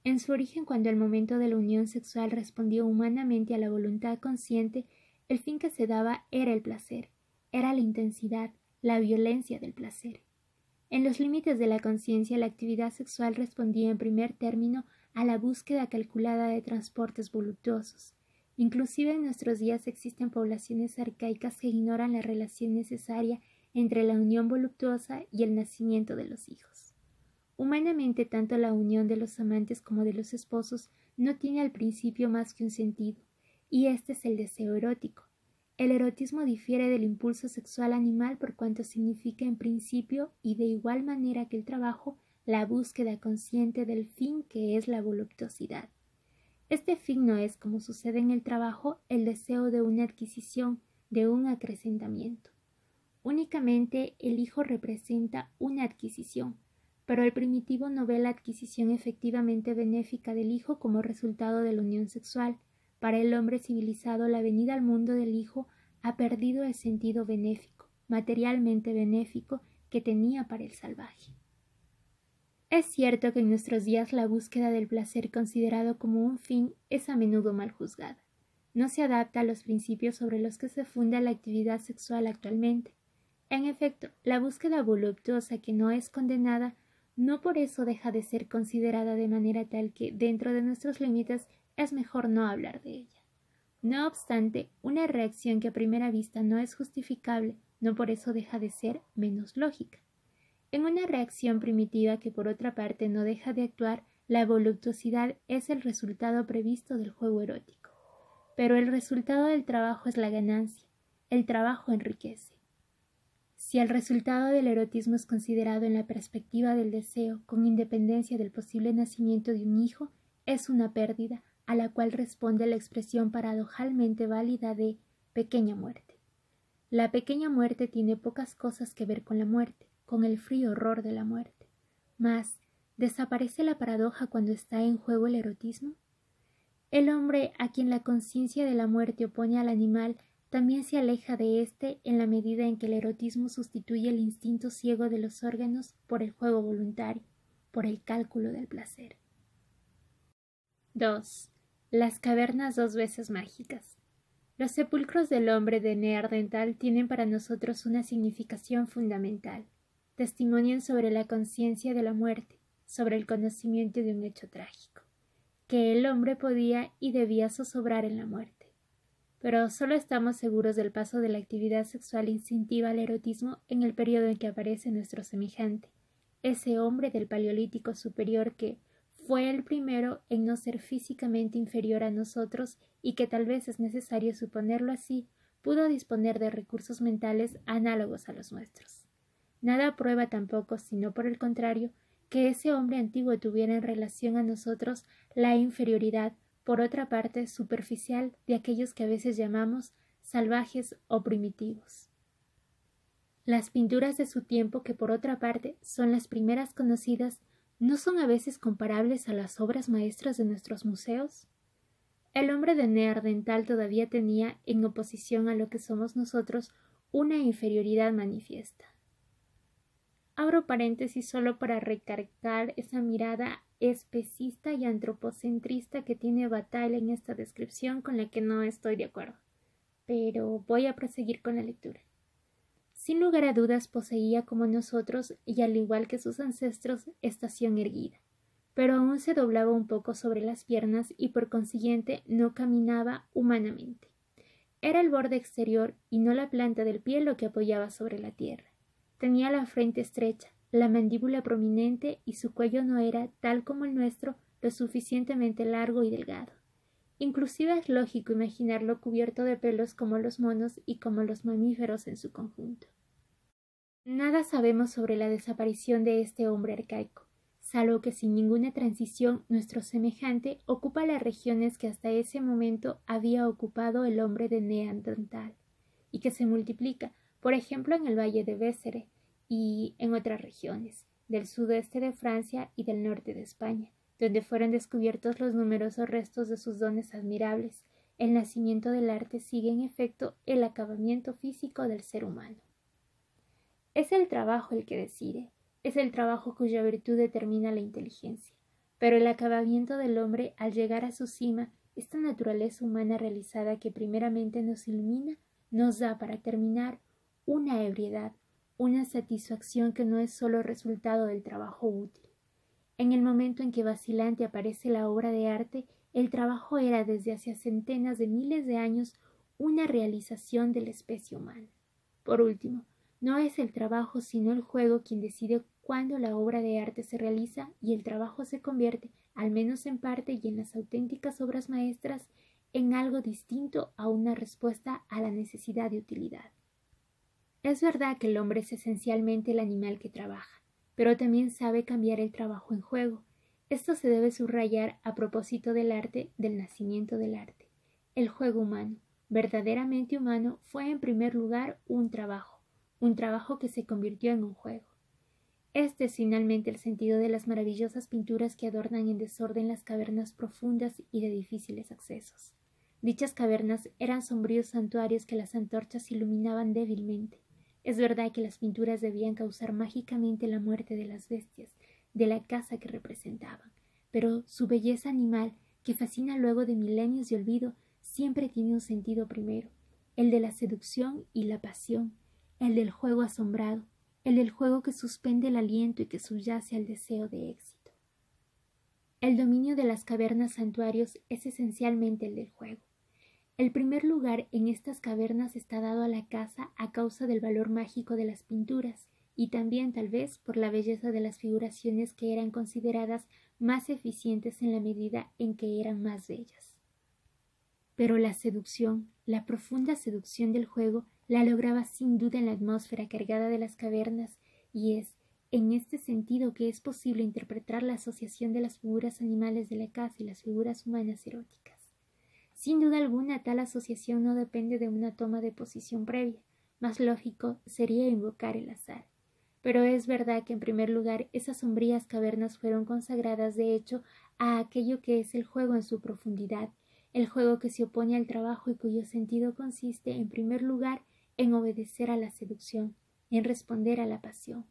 En su origen, cuando el momento de la unión sexual respondió humanamente a la voluntad consciente, el fin que se daba era el placer, era la intensidad, la violencia del placer. En los límites de la conciencia, la actividad sexual respondía en primer término a la búsqueda calculada de transportes voluptuosos. Inclusive en nuestros días existen poblaciones arcaicas que ignoran la relación necesaria entre la unión voluptuosa y el nacimiento de los hijos. Humanamente, tanto la unión de los amantes como de los esposos no tiene al principio más que un sentido, y este es el deseo erótico. El erotismo difiere del impulso sexual animal por cuanto significa en principio y de igual manera que el trabajo, la búsqueda consciente del fin que es la voluptuosidad. Este fin no es, como sucede en el trabajo, el deseo de una adquisición, de un acrecentamiento. Únicamente el hijo representa una adquisición, pero el primitivo no ve la adquisición efectivamente benéfica del hijo como resultado de la unión sexual. Para el hombre civilizado, la venida al mundo del hijo ha perdido el sentido benéfico, materialmente benéfico, que tenía para el salvaje. Es cierto que en nuestros días la búsqueda del placer considerado como un fin es a menudo mal juzgada. No se adapta a los principios sobre los que se funda la actividad sexual actualmente. En efecto, la búsqueda voluptuosa que no es condenada no por eso deja de ser considerada de manera tal que, dentro de nuestros límites, es mejor no hablar de ella. No obstante, una reacción que a primera vista no es justificable, no por eso deja de ser menos lógica. En una reacción primitiva que por otra parte no deja de actuar, la voluptuosidad es el resultado previsto del juego erótico. Pero el resultado del trabajo es la ganancia. El trabajo enriquece. Si el resultado del erotismo es considerado en la perspectiva del deseo, con independencia del posible nacimiento de un hijo, es una pérdida, a la cual responde la expresión paradojalmente válida de pequeña muerte. La pequeña muerte tiene pocas cosas que ver con la muerte, con el frío horror de la muerte. Mas, ¿desaparece la paradoja cuando está en juego el erotismo? El hombre, a quien la conciencia de la muerte opone al animal, también se aleja de éste en la medida en que el erotismo sustituye el instinto ciego de los órganos por el juego voluntario, por el cálculo del placer. 2. Las cavernas 2 veces mágicas. Los sepulcros del hombre de Neandertal tienen para nosotros una significación fundamental. Testimonian sobre la conciencia de la muerte, sobre el conocimiento de un hecho trágico, que el hombre podía y debía zozobrar en la muerte. Pero solo estamos seguros del paso de la actividad sexual instintiva al erotismo en el periodo en que aparece nuestro semejante, ese hombre del Paleolítico superior que fue el primero en no ser físicamente inferior a nosotros y que tal vez es necesario suponerlo así, pudo disponer de recursos mentales análogos a los nuestros. Nada prueba tampoco, sino por el contrario, que ese hombre antiguo tuviera en relación a nosotros la inferioridad, por otra parte, superficial de aquellos que a veces llamamos salvajes o primitivos. Las pinturas de su tiempo, que por otra parte son las primeras conocidas, ¿no son a veces comparables a las obras maestras de nuestros museos? El hombre de Neandertal todavía tenía, en oposición a lo que somos nosotros, una inferioridad manifiesta. Abro paréntesis solo para recargar esa mirada especista y antropocentrista que tiene Bataille en esta descripción, con la que no estoy de acuerdo. Pero voy a proseguir con la lectura. Sin lugar a dudas poseía como nosotros, y al igual que sus ancestros, estación erguida, pero aún se doblaba un poco sobre las piernas y por consiguiente no caminaba humanamente. Era el borde exterior y no la planta del pie lo que apoyaba sobre la tierra. Tenía la frente estrecha, la mandíbula prominente y su cuello no era, tal como el nuestro, lo suficientemente largo y delgado. Inclusive es lógico imaginarlo cubierto de pelos como los monos y como los mamíferos en su conjunto. Nada sabemos sobre la desaparición de este hombre arcaico, salvo que sin ninguna transición nuestro semejante ocupa las regiones que hasta ese momento había ocupado el hombre de Neandertal, y que se multiplica, por ejemplo, en el valle de Vézere y en otras regiones, del sudeste de Francia y del norte de España, donde fueron descubiertos los numerosos restos de sus dones admirables. El nacimiento del arte sigue en efecto el acabamiento físico del ser humano. Es el trabajo el que decide, es el trabajo cuya virtud determina la inteligencia, pero el acabamiento del hombre al llegar a su cima, esta naturaleza humana realizada que primeramente nos ilumina, nos da para terminar una ebriedad, una satisfacción que no es sólo resultado del trabajo útil. En el momento en que vacilante aparece la obra de arte, el trabajo era desde hacía centenas de miles de años una realización de la especie humana. Por último, no es el trabajo sino el juego quien decide cuándo la obra de arte se realiza y el trabajo se convierte, al menos en parte y en las auténticas obras maestras, en algo distinto a una respuesta a la necesidad de utilidad. Es verdad que el hombre es esencialmente el animal que trabaja, pero también sabe cambiar el trabajo en juego. Esto se debe subrayar a propósito del arte, del nacimiento del arte. El juego humano, verdaderamente humano, fue en primer lugar un trabajo que se convirtió en un juego. Este es finalmente el sentido de las maravillosas pinturas que adornan en desorden las cavernas profundas y de difíciles accesos. Dichas cavernas eran sombríos santuarios que las antorchas iluminaban débilmente. Es verdad que las pinturas debían causar mágicamente la muerte de las bestias, de la caza que representaban, pero su belleza animal, que fascina luego de milenios de olvido, siempre tiene un sentido primero, el de la seducción y la pasión, el del juego asombrado, el del juego que suspende el aliento y que subyace al deseo de éxito. El dominio de las cavernas santuarios es esencialmente el del juego. El primer lugar en estas cavernas está dado a la caza a causa del valor mágico de las pinturas y también tal vez por la belleza de las figuraciones que eran consideradas más eficientes en la medida en que eran más bellas. Pero la seducción, la profunda seducción del juego, la lograba sin duda en la atmósfera cargada de las cavernas y es en este sentido que es posible interpretar la asociación de las figuras animales de la caza y las figuras humanas eróticas. Sin duda alguna, tal asociación no depende de una toma de posición previa. Más lógico sería invocar el azar. Pero es verdad que en primer lugar esas sombrías cavernas fueron consagradas de hecho a aquello que es el juego en su profundidad, el juego que se opone al trabajo y cuyo sentido consiste, en primer lugar, en obedecer a la seducción, en responder a la pasión.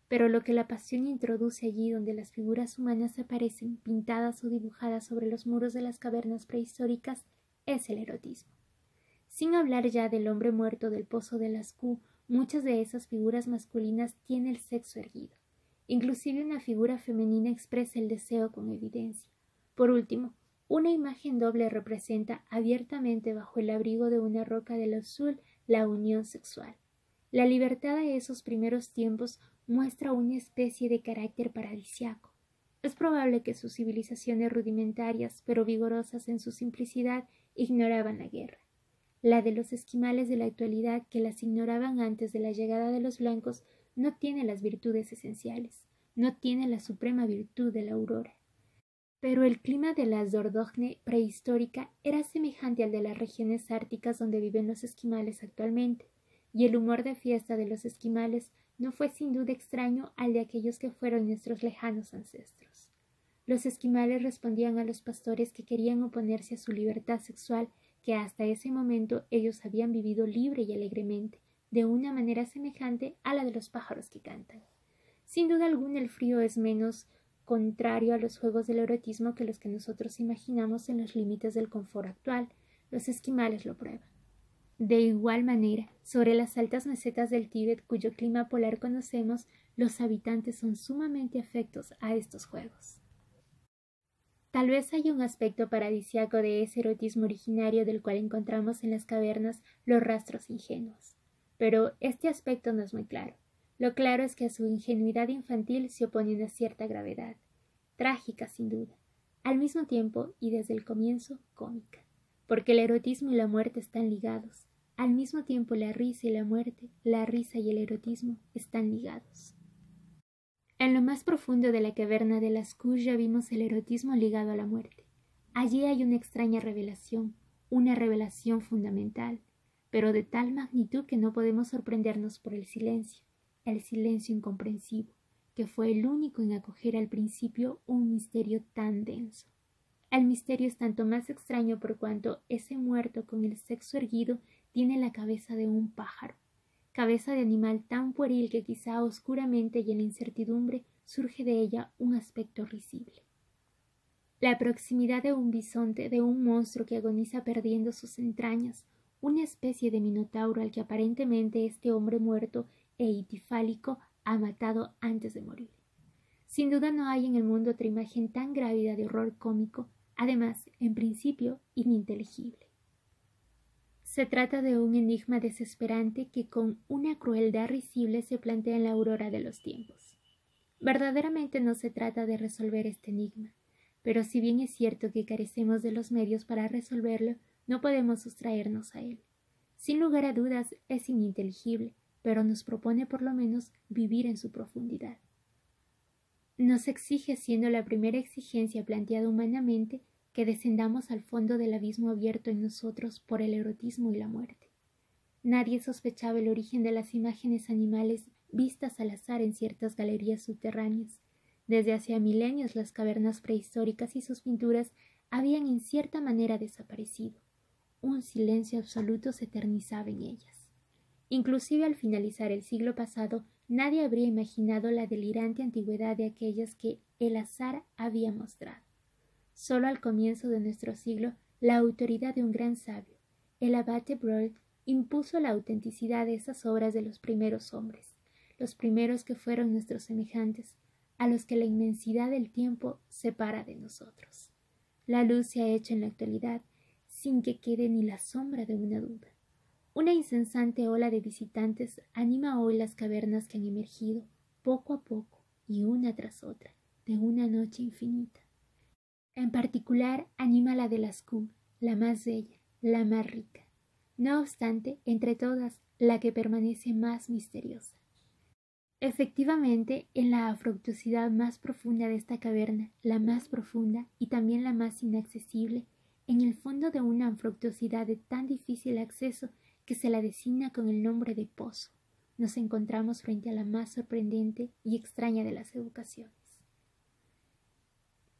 Pero lo que la pasión introduce allí donde las figuras humanas aparecen pintadas o dibujadas sobre los muros de las cavernas prehistóricas es el erotismo. Sin hablar ya del hombre muerto del pozo de Lascaux, muchas de esas figuras masculinas tienen el sexo erguido. Inclusive una figura femenina expresa el deseo con evidencia. Por último, una imagen doble representa abiertamente bajo el abrigo de una roca del azul la unión sexual. La libertad de esos primeros tiempos muestra una especie de carácter paradisiaco. Es probable que sus civilizaciones rudimentarias, pero vigorosas en su simplicidad, ignoraban la guerra. La de los esquimales de la actualidad, que las ignoraban antes de la llegada de los blancos, no tiene las virtudes esenciales, no tiene la suprema virtud de la aurora. Pero el clima de la Dordogne prehistórica era semejante al de las regiones árticas donde viven los esquimales actualmente, y el humor de fiesta de los esquimales no fue sin duda extraño al de aquellos que fueron nuestros lejanos ancestros. Los esquimales respondían a los pastores que querían oponerse a su libertad sexual, que hasta ese momento ellos habían vivido libre y alegremente, de una manera semejante a la de los pájaros que cantan. Sin duda alguna el frío es menos contrario a los juegos del erotismo que los que nosotros imaginamos en los límites del confort actual. Los esquimales lo prueban. De igual manera, sobre las altas mesetas del Tíbet, cuyo clima polar conocemos, los habitantes son sumamente afectos a estos juegos. Tal vez haya un aspecto paradisíaco de ese erotismo originario del cual encontramos en las cavernas los rastros ingenuos. Pero este aspecto no es muy claro. Lo claro es que a su ingenuidad infantil se opone una cierta gravedad, trágica sin duda, al mismo tiempo y desde el comienzo cómica, porque el erotismo y la muerte están ligados. Al mismo tiempo la risa y la muerte, la risa y el erotismo están ligados. En lo más profundo de la caverna de Lascaux ya vimos el erotismo ligado a la muerte. Allí hay una extraña revelación, una revelación fundamental, pero de tal magnitud que no podemos sorprendernos por el silencio incomprensivo, que fue el único en acoger al principio un misterio tan denso. El misterio es tanto más extraño por cuanto ese muerto con el sexo erguido tiene la cabeza de un pájaro, cabeza de animal tan pueril que quizá oscuramente y en la incertidumbre surge de ella un aspecto risible. La proximidad de un bisonte, de un monstruo que agoniza perdiendo sus entrañas, una especie de minotauro al que aparentemente este hombre muerto e itifálico ha matado antes de morir. Sin duda no hay en el mundo otra imagen tan grávida de horror cómico, además, en principio, ininteligible. Se trata de un enigma desesperante que con una crueldad risible se plantea en la aurora de los tiempos. Verdaderamente no se trata de resolver este enigma, pero si bien es cierto que carecemos de los medios para resolverlo, no podemos sustraernos a él. Sin lugar a dudas es ininteligible, pero nos propone por lo menos vivir en su profundidad. Nos exige, siendo la primera exigencia planteada humanamente, que descendamos al fondo del abismo abierto en nosotros por el erotismo y la muerte. Nadie sospechaba el origen de las imágenes animales vistas al azar en ciertas galerías subterráneas. Desde hacía milenios las cavernas prehistóricas y sus pinturas habían en cierta manera desaparecido. Un silencio absoluto se eternizaba en ellas. Inclusive al finalizar el siglo pasado, nadie habría imaginado la delirante antigüedad de aquellas que el azar había mostrado. Solo al comienzo de nuestro siglo, la autoridad de un gran sabio, el abate Brold, impuso la autenticidad de esas obras de los primeros hombres, los primeros que fueron nuestros semejantes, a los que la inmensidad del tiempo separa de nosotros. La luz se ha hecho en la actualidad, sin que quede ni la sombra de una duda. Una incesante ola de visitantes anima hoy las cavernas que han emergido, poco a poco, y una tras otra, de una noche infinita. En particular anima la de Lascaux, la más bella, la más rica. No obstante, entre todas, la que permanece más misteriosa. Efectivamente, en la afructuosidad más profunda de esta caverna, la más profunda y también la más inaccesible, en el fondo de una afructuosidad de tan difícil acceso que se la designa con el nombre de pozo, nos encontramos frente a la más sorprendente y extraña de las educaciones.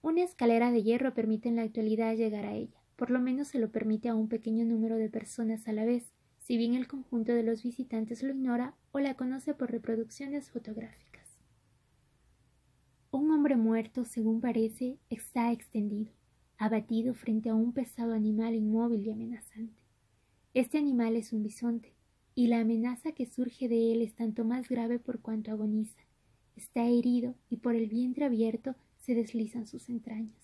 Una escalera de hierro permite en la actualidad llegar a ella, por lo menos se lo permite a un pequeño número de personas a la vez, si bien el conjunto de los visitantes lo ignora o la conoce por reproducciones fotográficas. Un hombre muerto, según parece, está extendido, abatido frente a un pesado animal inmóvil y amenazante. Este animal es un bisonte, y la amenaza que surge de él es tanto más grave por cuanto agoniza. Está herido y por el vientre abierto se deslizan sus entrañas.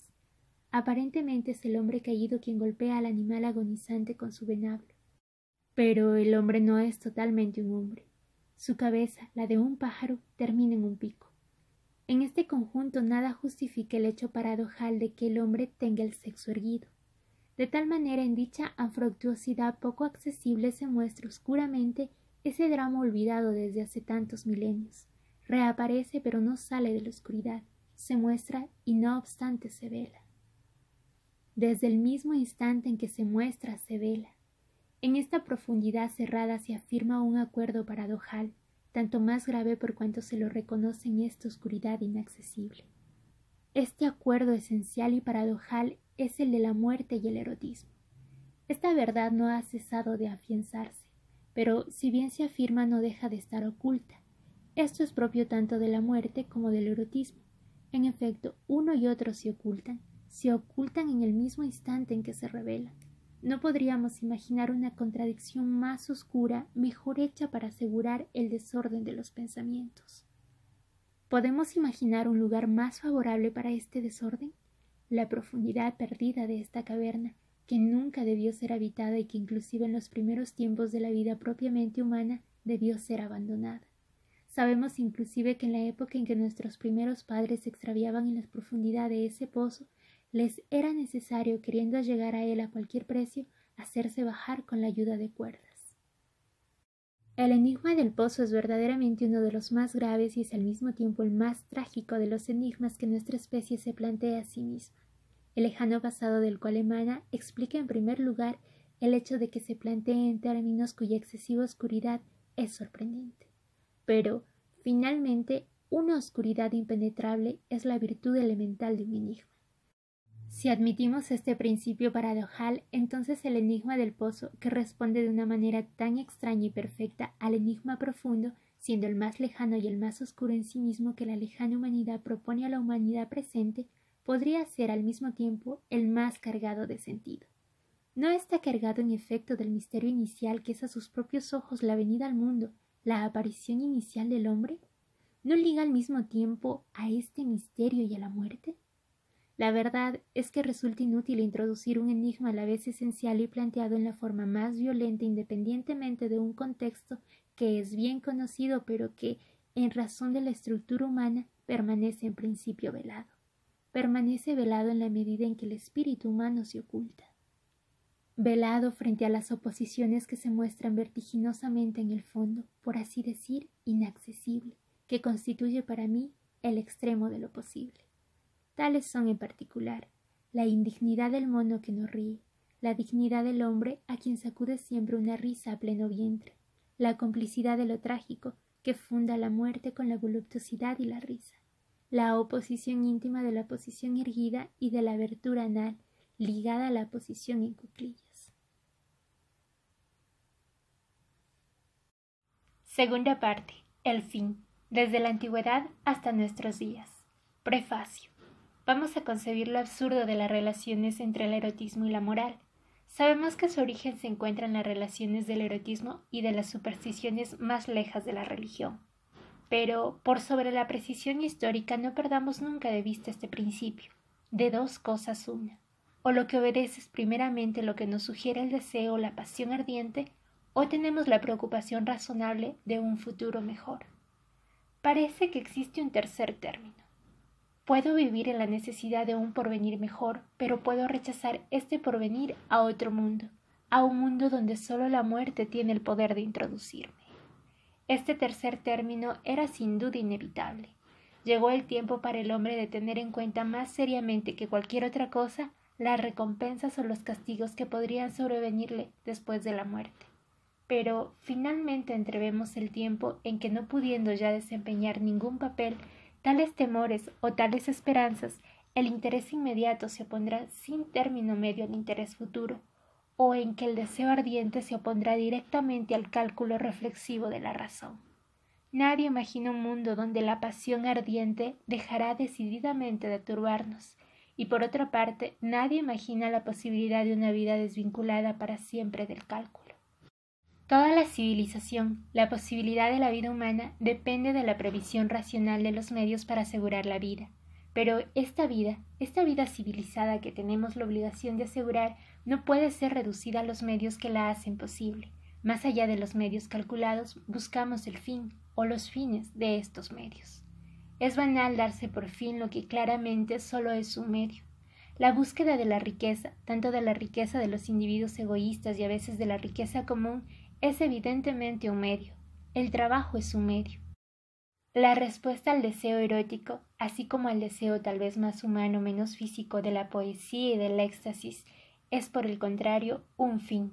Aparentemente es el hombre caído quien golpea al animal agonizante con su venablo. Pero el hombre no es totalmente un hombre. Su cabeza, la de un pájaro, termina en un pico. En este conjunto nada justifica el hecho paradojal de que el hombre tenga el sexo erguido. De tal manera en dicha anfractuosidad poco accesible se muestra oscuramente ese drama olvidado desde hace tantos milenios. Reaparece pero no sale de la oscuridad, se muestra y no obstante se vela. Desde el mismo instante en que se muestra se vela. En esta profundidad cerrada se afirma un acuerdo paradojal, tanto más grave por cuanto se lo reconoce en esta oscuridad inaccesible. Este acuerdo esencial y paradojal es el de la muerte y el erotismo. Esta verdad no ha cesado de afianzarse, pero si bien se afirma no deja de estar oculta. Esto es propio tanto de la muerte como del erotismo. En efecto, uno y otro se ocultan en el mismo instante en que se revelan. No podríamos imaginar una contradicción más oscura, mejor hecha para asegurar el desorden de los pensamientos. ¿Podemos imaginar un lugar más favorable para este desorden? La profundidad perdida de esta caverna, que nunca debió ser habitada y que inclusive en los primeros tiempos de la vida propiamente humana debió ser abandonada. Sabemos inclusive que en la época en que nuestros primeros padres se extraviaban en la profundidad de ese pozo, les era necesario, queriendo llegar a él a cualquier precio, hacerse bajar con la ayuda de cuerdas. El enigma del pozo es verdaderamente uno de los más graves y es al mismo tiempo el más trágico de los enigmas que nuestra especie se plantea a sí misma. El lejano pasado del cual emana explica en primer lugar el hecho de que se plantee en términos cuya excesiva oscuridad es sorprendente. Pero, finalmente, una oscuridad impenetrable es la virtud elemental de un enigma. Si admitimos este principio paradojal, entonces el enigma del pozo, que responde de una manera tan extraña y perfecta al enigma profundo, siendo el más lejano y el más oscuro en sí mismo que la lejana humanidad propone a la humanidad presente, podría ser al mismo tiempo el más cargado de sentido. ¿No está cargado en efecto del misterio inicial que es a sus propios ojos la venida al mundo, la aparición inicial del hombre? ¿No liga al mismo tiempo a este misterio y a la muerte? La verdad es que resulta inútil introducir un enigma a la vez esencial y planteado en la forma más violenta independientemente de un contexto que es bien conocido pero que, en razón de la estructura humana, permanece en principio velado. Permanece velado en la medida en que el espíritu humano se oculta. Velado frente a las oposiciones que se muestran vertiginosamente en el fondo, por así decir, inaccesible, que constituye para mí el extremo de lo posible. Tales son en particular la indignidad del mono que no ríe, la dignidad del hombre a quien sacude siempre una risa a pleno vientre, la complicidad de lo trágico que funda la muerte con la voluptuosidad y la risa, la oposición íntima de la posición erguida y de la abertura anal ligada a la posición en cuclillas. Segunda parte. El fin. Desde la antigüedad hasta nuestros días. Prefacio. Vamos a concebir lo absurdo de las relaciones entre el erotismo y la moral. Sabemos que su origen se encuentra en las relaciones del erotismo y de las supersticiones más lejas de la religión. Pero, por sobre la precisión histórica, no perdamos nunca de vista este principio. De dos cosas una. O lo que obedece es primeramente lo que nos sugiere el deseo o la pasión ardiente, o tenemos la preocupación razonable de un futuro mejor. Parece que existe un tercer término. Puedo vivir en la necesidad de un porvenir mejor, pero puedo rechazar este porvenir a otro mundo, a un mundo donde solo la muerte tiene el poder de introducirme. Este tercer término era sin duda inevitable. Llegó el tiempo para el hombre de tener en cuenta más seriamente que cualquier otra cosa las recompensas o los castigos que podrían sobrevenirle después de la muerte. Pero finalmente entrevemos el tiempo en que, no pudiendo ya desempeñar ningún papel, tales temores o tales esperanzas el interés inmediato se opondrá sin término medio al interés futuro, o en que el deseo ardiente se opondrá directamente al cálculo reflexivo de la razón. Nadie imagina un mundo donde la pasión ardiente dejará decididamente de turbarnos, y por otra parte, nadie imagina la posibilidad de una vida desvinculada para siempre del cálculo. Toda la civilización, la posibilidad de la vida humana, depende de la previsión racional de los medios para asegurar la vida. Pero esta vida civilizada que tenemos la obligación de asegurar, no puede ser reducida a los medios que la hacen posible. Más allá de los medios calculados, buscamos el fin o los fines de estos medios. Es banal darse por fin lo que claramente solo es un medio. La búsqueda de la riqueza, tanto de la riqueza de los individuos egoístas y a veces de la riqueza común, es evidentemente un medio. El trabajo es un medio. La respuesta al deseo erótico, así como al deseo tal vez más humano, menos físico de la poesía y del éxtasis, es por el contrario un fin.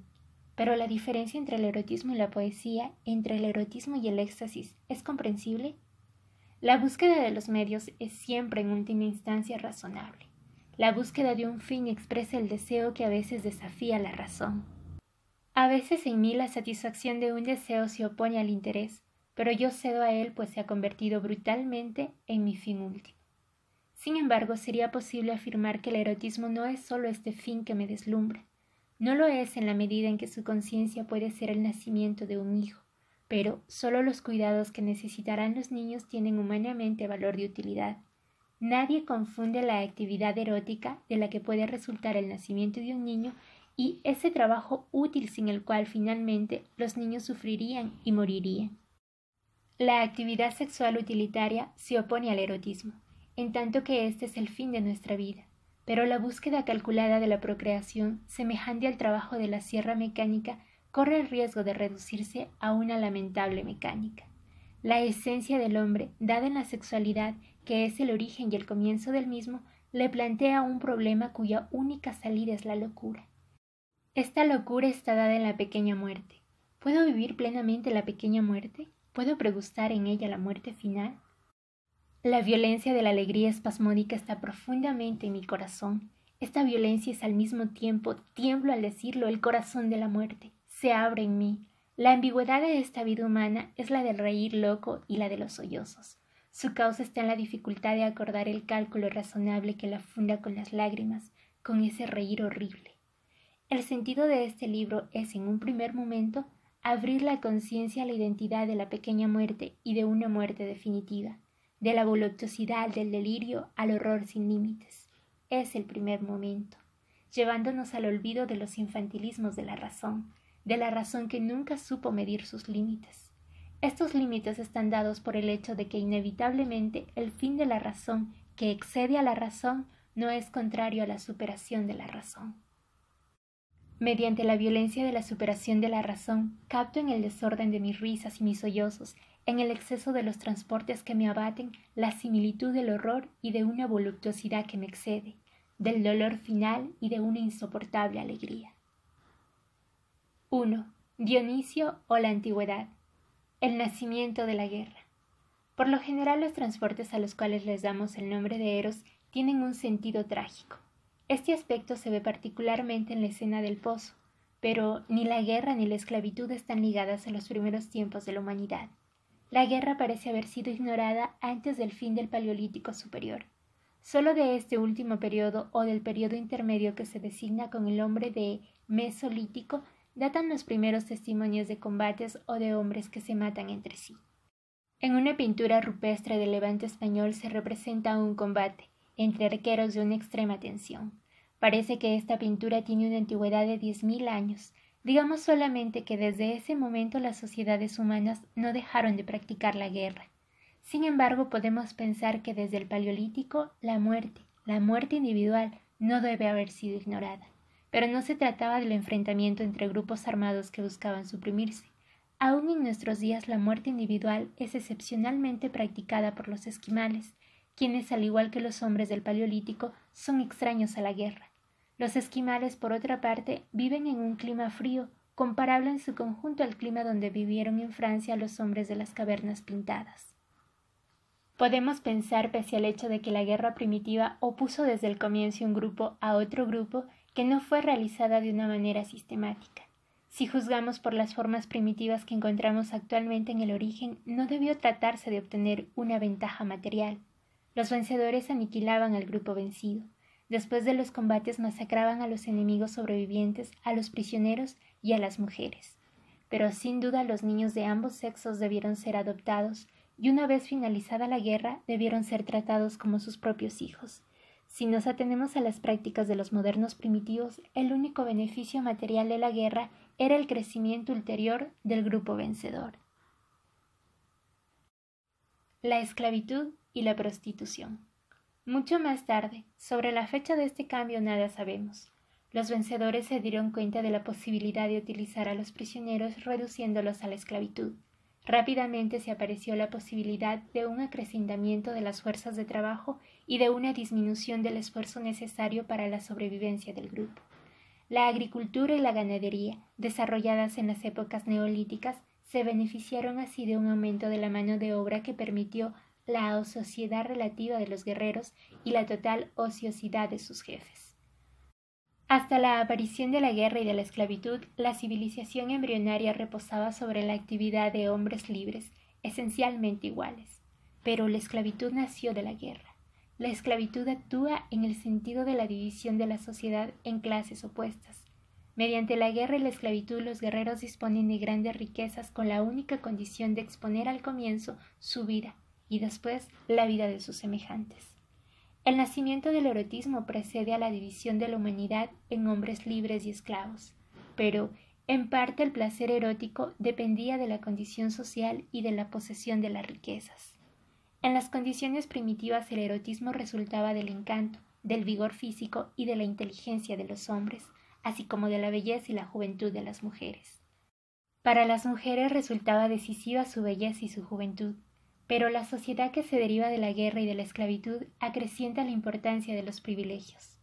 Pero la diferencia entre el erotismo y la poesía, entre el erotismo y el éxtasis, ¿es comprensible? La búsqueda de los medios es siempre en última instancia razonable. La búsqueda de un fin expresa el deseo que a veces desafía la razón. A veces en mí la satisfacción de un deseo se opone al interés, pero yo cedo a él pues se ha convertido brutalmente en mi fin último. Sin embargo, sería posible afirmar que el erotismo no es solo este fin que me deslumbra. No lo es en la medida en que su conciencia puede ser el nacimiento de un hijo, pero solo los cuidados que necesitarán los niños tienen humanamente valor de utilidad. Nadie confunde la actividad erótica de la que puede resultar el nacimiento de un niño y ese trabajo útil sin el cual finalmente los niños sufrirían y morirían. La actividad sexual utilitaria se opone al erotismo, en tanto que este es el fin de nuestra vida, pero la búsqueda calculada de la procreación, semejante al trabajo de la sierra mecánica, corre el riesgo de reducirse a una lamentable mecánica. La esencia del hombre, dada en la sexualidad, que es el origen y el comienzo del mismo, le plantea un problema cuya única salida es la locura. Esta locura está dada en la pequeña muerte. ¿Puedo vivir plenamente la pequeña muerte? ¿Puedo pregustar en ella la muerte final? La violencia de la alegría espasmódica está profundamente en mi corazón. Esta violencia es al mismo tiempo, tiemblo al decirlo, el corazón de la muerte. Se abre en mí. La ambigüedad de esta vida humana es la del reír loco y la de los sollozos. Su causa está en la dificultad de acordar el cálculo razonable que la funda con las lágrimas, con ese reír horrible. El sentido de este libro es, en un primer momento, abrir la conciencia a la identidad de la pequeña muerte y de una muerte definitiva, de la voluptuosidad del delirio al horror sin límites. Es el primer momento, llevándonos al olvido de los infantilismos de la razón que nunca supo medir sus límites. Estos límites están dados por el hecho de que inevitablemente el fin de la razón, que excede a la razón, no es contrario a la superación de la razón. Mediante la violencia de la superación de la razón, capto en el desorden de mis risas y mis sollozos, en el exceso de los transportes que me abaten, la similitud del horror y de una voluptuosidad que me excede, del dolor final y de una insoportable alegría. 1. Dionisio o la antigüedad. El nacimiento de la guerra. Por lo general, los transportes a los cuales les damos el nombre de Eros tienen un sentido trágico. Este aspecto se ve particularmente en la escena del pozo, pero ni la guerra ni la esclavitud están ligadas a los primeros tiempos de la humanidad. La guerra parece haber sido ignorada antes del fin del Paleolítico superior. Solo de este último periodo o del periodo intermedio que se designa con el nombre de Mesolítico datan los primeros testimonios de combates o de hombres que se matan entre sí. En una pintura rupestre del Levante español se representa un combate entre arqueros de una extrema tensión. Parece que esta pintura tiene una antigüedad de 10.000 años. Digamos solamente que desde ese momento las sociedades humanas no dejaron de practicar la guerra. Sin embargo, podemos pensar que desde el Paleolítico la muerte individual, no debe haber sido ignorada. Pero no se trataba del enfrentamiento entre grupos armados que buscaban suprimirse. Aún en nuestros días la muerte individual es excepcionalmente practicada por los esquimales, quienes, al igual que los hombres del Paleolítico, son extraños a la guerra. Los esquimales, por otra parte, viven en un clima frío, comparable en su conjunto al clima donde vivieron en Francia los hombres de las cavernas pintadas. Podemos pensar, pese al hecho de que la guerra primitiva opuso desde el comienzo un grupo a otro grupo, que no fue realizada de una manera sistemática. Si juzgamos por las formas primitivas que encontramos actualmente en el origen, no debió tratarse de obtener una ventaja material. Los vencedores aniquilaban al grupo vencido. Después de los combates masacraban a los enemigos sobrevivientes, a los prisioneros y a las mujeres. Pero sin duda los niños de ambos sexos debieron ser adoptados, y una vez finalizada la guerra debieron ser tratados como sus propios hijos. Si nos atenemos a las prácticas de los modernos primitivos, el único beneficio material de la guerra era el crecimiento ulterior del grupo vencedor. La esclavitud y la prostitución. Mucho más tarde, sobre la fecha de este cambio nada sabemos. Los vencedores se dieron cuenta de la posibilidad de utilizar a los prisioneros reduciéndolos a la esclavitud. Rápidamente se apareció la posibilidad de un acrecentamiento de las fuerzas de trabajo y de una disminución del esfuerzo necesario para la sobrevivencia del grupo. La agricultura y la ganadería, desarrolladas en las épocas neolíticas, se beneficiaron así de un aumento de la mano de obra que permitió la ociosidad relativa de los guerreros y la total ociosidad de sus jefes. Hasta la aparición de la guerra y de la esclavitud, la civilización embrionaria reposaba sobre la actividad de hombres libres, esencialmente iguales. Pero la esclavitud nació de la guerra. La esclavitud actúa en el sentido de la división de la sociedad en clases opuestas. Mediante la guerra y la esclavitud los guerreros disponen de grandes riquezas con la única condición de exponer al comienzo su vida y después la vida de sus semejantes. El nacimiento del erotismo precede a la división de la humanidad en hombres libres y esclavos, pero en parte el placer erótico dependía de la condición social y de la posesión de las riquezas. En las condiciones primitivas el erotismo resultaba del encanto, del vigor físico y de la inteligencia de los hombres, así como de la belleza y la juventud de las mujeres. Para las mujeres resultaba decisiva su belleza y su juventud, pero la sociedad que se deriva de la guerra y de la esclavitud acrecienta la importancia de los privilegios.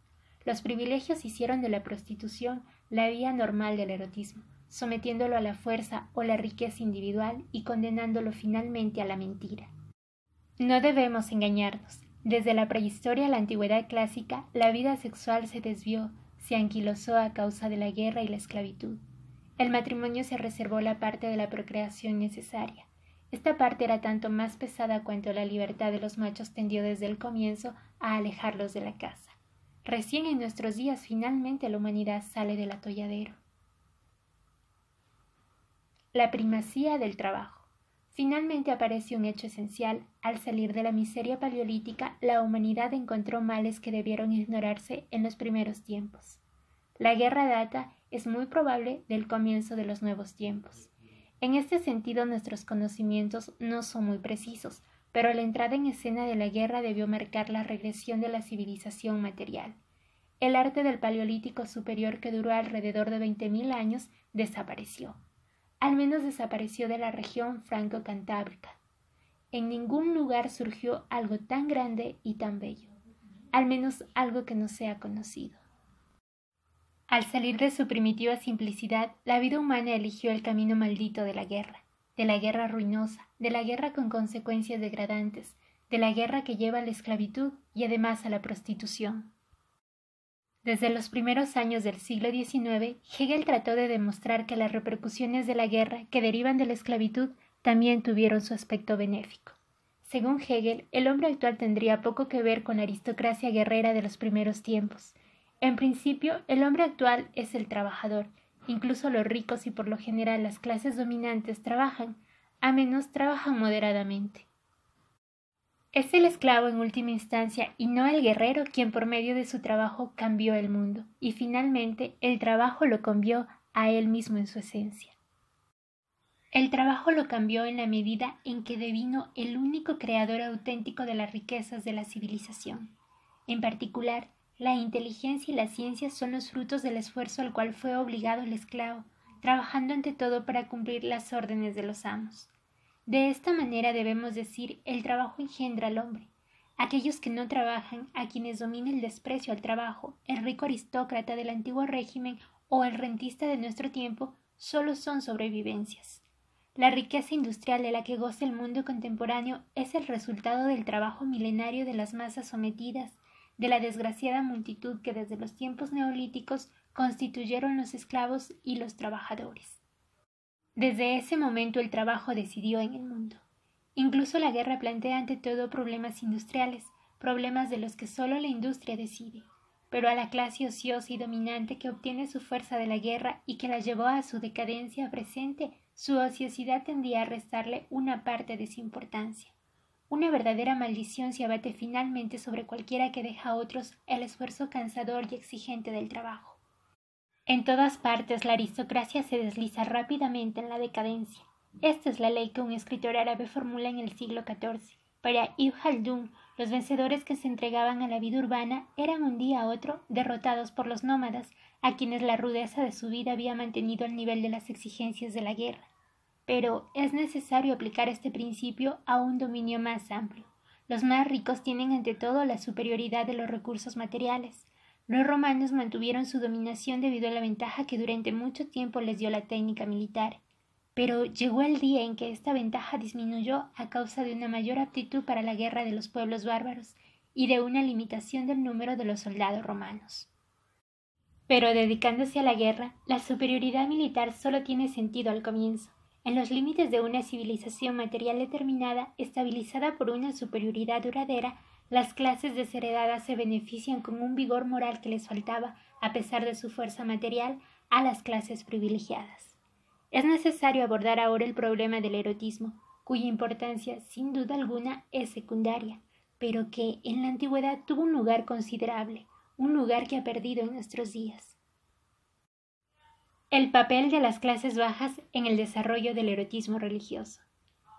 Los privilegios hicieron de la prostitución la vía normal del erotismo, sometiéndolo a la fuerza o la riqueza individual y condenándolo finalmente a la mentira. No debemos engañarnos. Desde la prehistoria a la antigüedad clásica, la vida sexual se desvió, se anquilosó a causa de la guerra y la esclavitud. El matrimonio se reservó la parte de la procreación necesaria. Esta parte era tanto más pesada cuanto la libertad de los machos tendió desde el comienzo a alejarlos de la casa. Recién en nuestros días finalmente la humanidad sale del atolladero. La primacía del trabajo. Finalmente aparece un hecho esencial. Al salir de la miseria paleolítica, la humanidad encontró males que debieron ignorarse en los primeros tiempos. La guerra data, es muy probable, del comienzo de los nuevos tiempos. En este sentido, nuestros conocimientos no son muy precisos, pero la entrada en escena de la guerra debió marcar la regresión de la civilización material. El arte del Paleolítico superior, que duró alrededor de 20.000 años, desapareció. Al menos desapareció de la región franco-cantábrica. En ningún lugar surgió algo tan grande y tan bello, al menos algo que no sea conocido. Al salir de su primitiva simplicidad, la vida humana eligió el camino maldito de la guerra ruinosa, de la guerra con consecuencias degradantes, de la guerra que lleva a la esclavitud y además a la prostitución. Desde los primeros años del siglo XIX, Hegel trató de demostrar que las repercusiones de la guerra que derivan de la esclavitud también tuvieron su aspecto benéfico. Según Hegel, el hombre actual tendría poco que ver con la aristocracia guerrera de los primeros tiempos. En principio, el hombre actual es el trabajador. Incluso los ricos y por lo general las clases dominantes trabajan, a menos trabajan moderadamente. Es el esclavo en última instancia y no el guerrero quien por medio de su trabajo cambió el mundo, y finalmente el trabajo lo cambió a él mismo en su esencia. El trabajo lo cambió en la medida en que devino el único creador auténtico de las riquezas de la civilización. En particular, la inteligencia y la ciencia son los frutos del esfuerzo al cual fue obligado el esclavo, trabajando ante todo para cumplir las órdenes de los amos. De esta manera debemos decir, el trabajo engendra al hombre. Aquellos que no trabajan, a quienes domina el desprecio al trabajo, el rico aristócrata del antiguo régimen o el rentista de nuestro tiempo, solo son sobrevivencias. La riqueza industrial de la que goza el mundo contemporáneo es el resultado del trabajo milenario de las masas sometidas, de la desgraciada multitud que desde los tiempos neolíticos constituyeron los esclavos y los trabajadores. Desde ese momento el trabajo decidió en el mundo. Incluso la guerra plantea ante todo problemas industriales, problemas de los que solo la industria decide. Pero a la clase ociosa y dominante que obtiene su fuerza de la guerra y que la llevó a su decadencia presente, su ociosidad tendía a restarle una parte de su importancia. Una verdadera maldición se abate finalmente sobre cualquiera que deja a otros el esfuerzo cansador y exigente del trabajo. En todas partes la aristocracia se desliza rápidamente en la decadencia. Esta es la ley que un escritor árabe formula en el siglo XIV. Para Ibn Khaldun, los vencedores que se entregaban a la vida urbana eran un día a otro derrotados por los nómadas, a quienes la rudeza de su vida había mantenido al nivel de las exigencias de la guerra. Pero es necesario aplicar este principio a un dominio más amplio. Los más ricos tienen ante todo la superioridad de los recursos materiales. Los romanos mantuvieron su dominación debido a la ventaja que durante mucho tiempo les dio la técnica militar. Pero llegó el día en que esta ventaja disminuyó a causa de una mayor aptitud para la guerra de los pueblos bárbaros y de una limitación del número de los soldados romanos. Pero dedicándose a la guerra, la superioridad militar solo tiene sentido al comienzo, en los límites de una civilización material determinada, estabilizada por una superioridad duradera. Las clases desheredadas se benefician con un vigor moral que les faltaba, a pesar de su fuerza material, a las clases privilegiadas. Es necesario abordar ahora el problema del erotismo, cuya importancia, sin duda alguna, es secundaria, pero que en la antigüedad tuvo un lugar considerable, un lugar que ha perdido en nuestros días. El papel de las clases bajas en el desarrollo del erotismo religioso.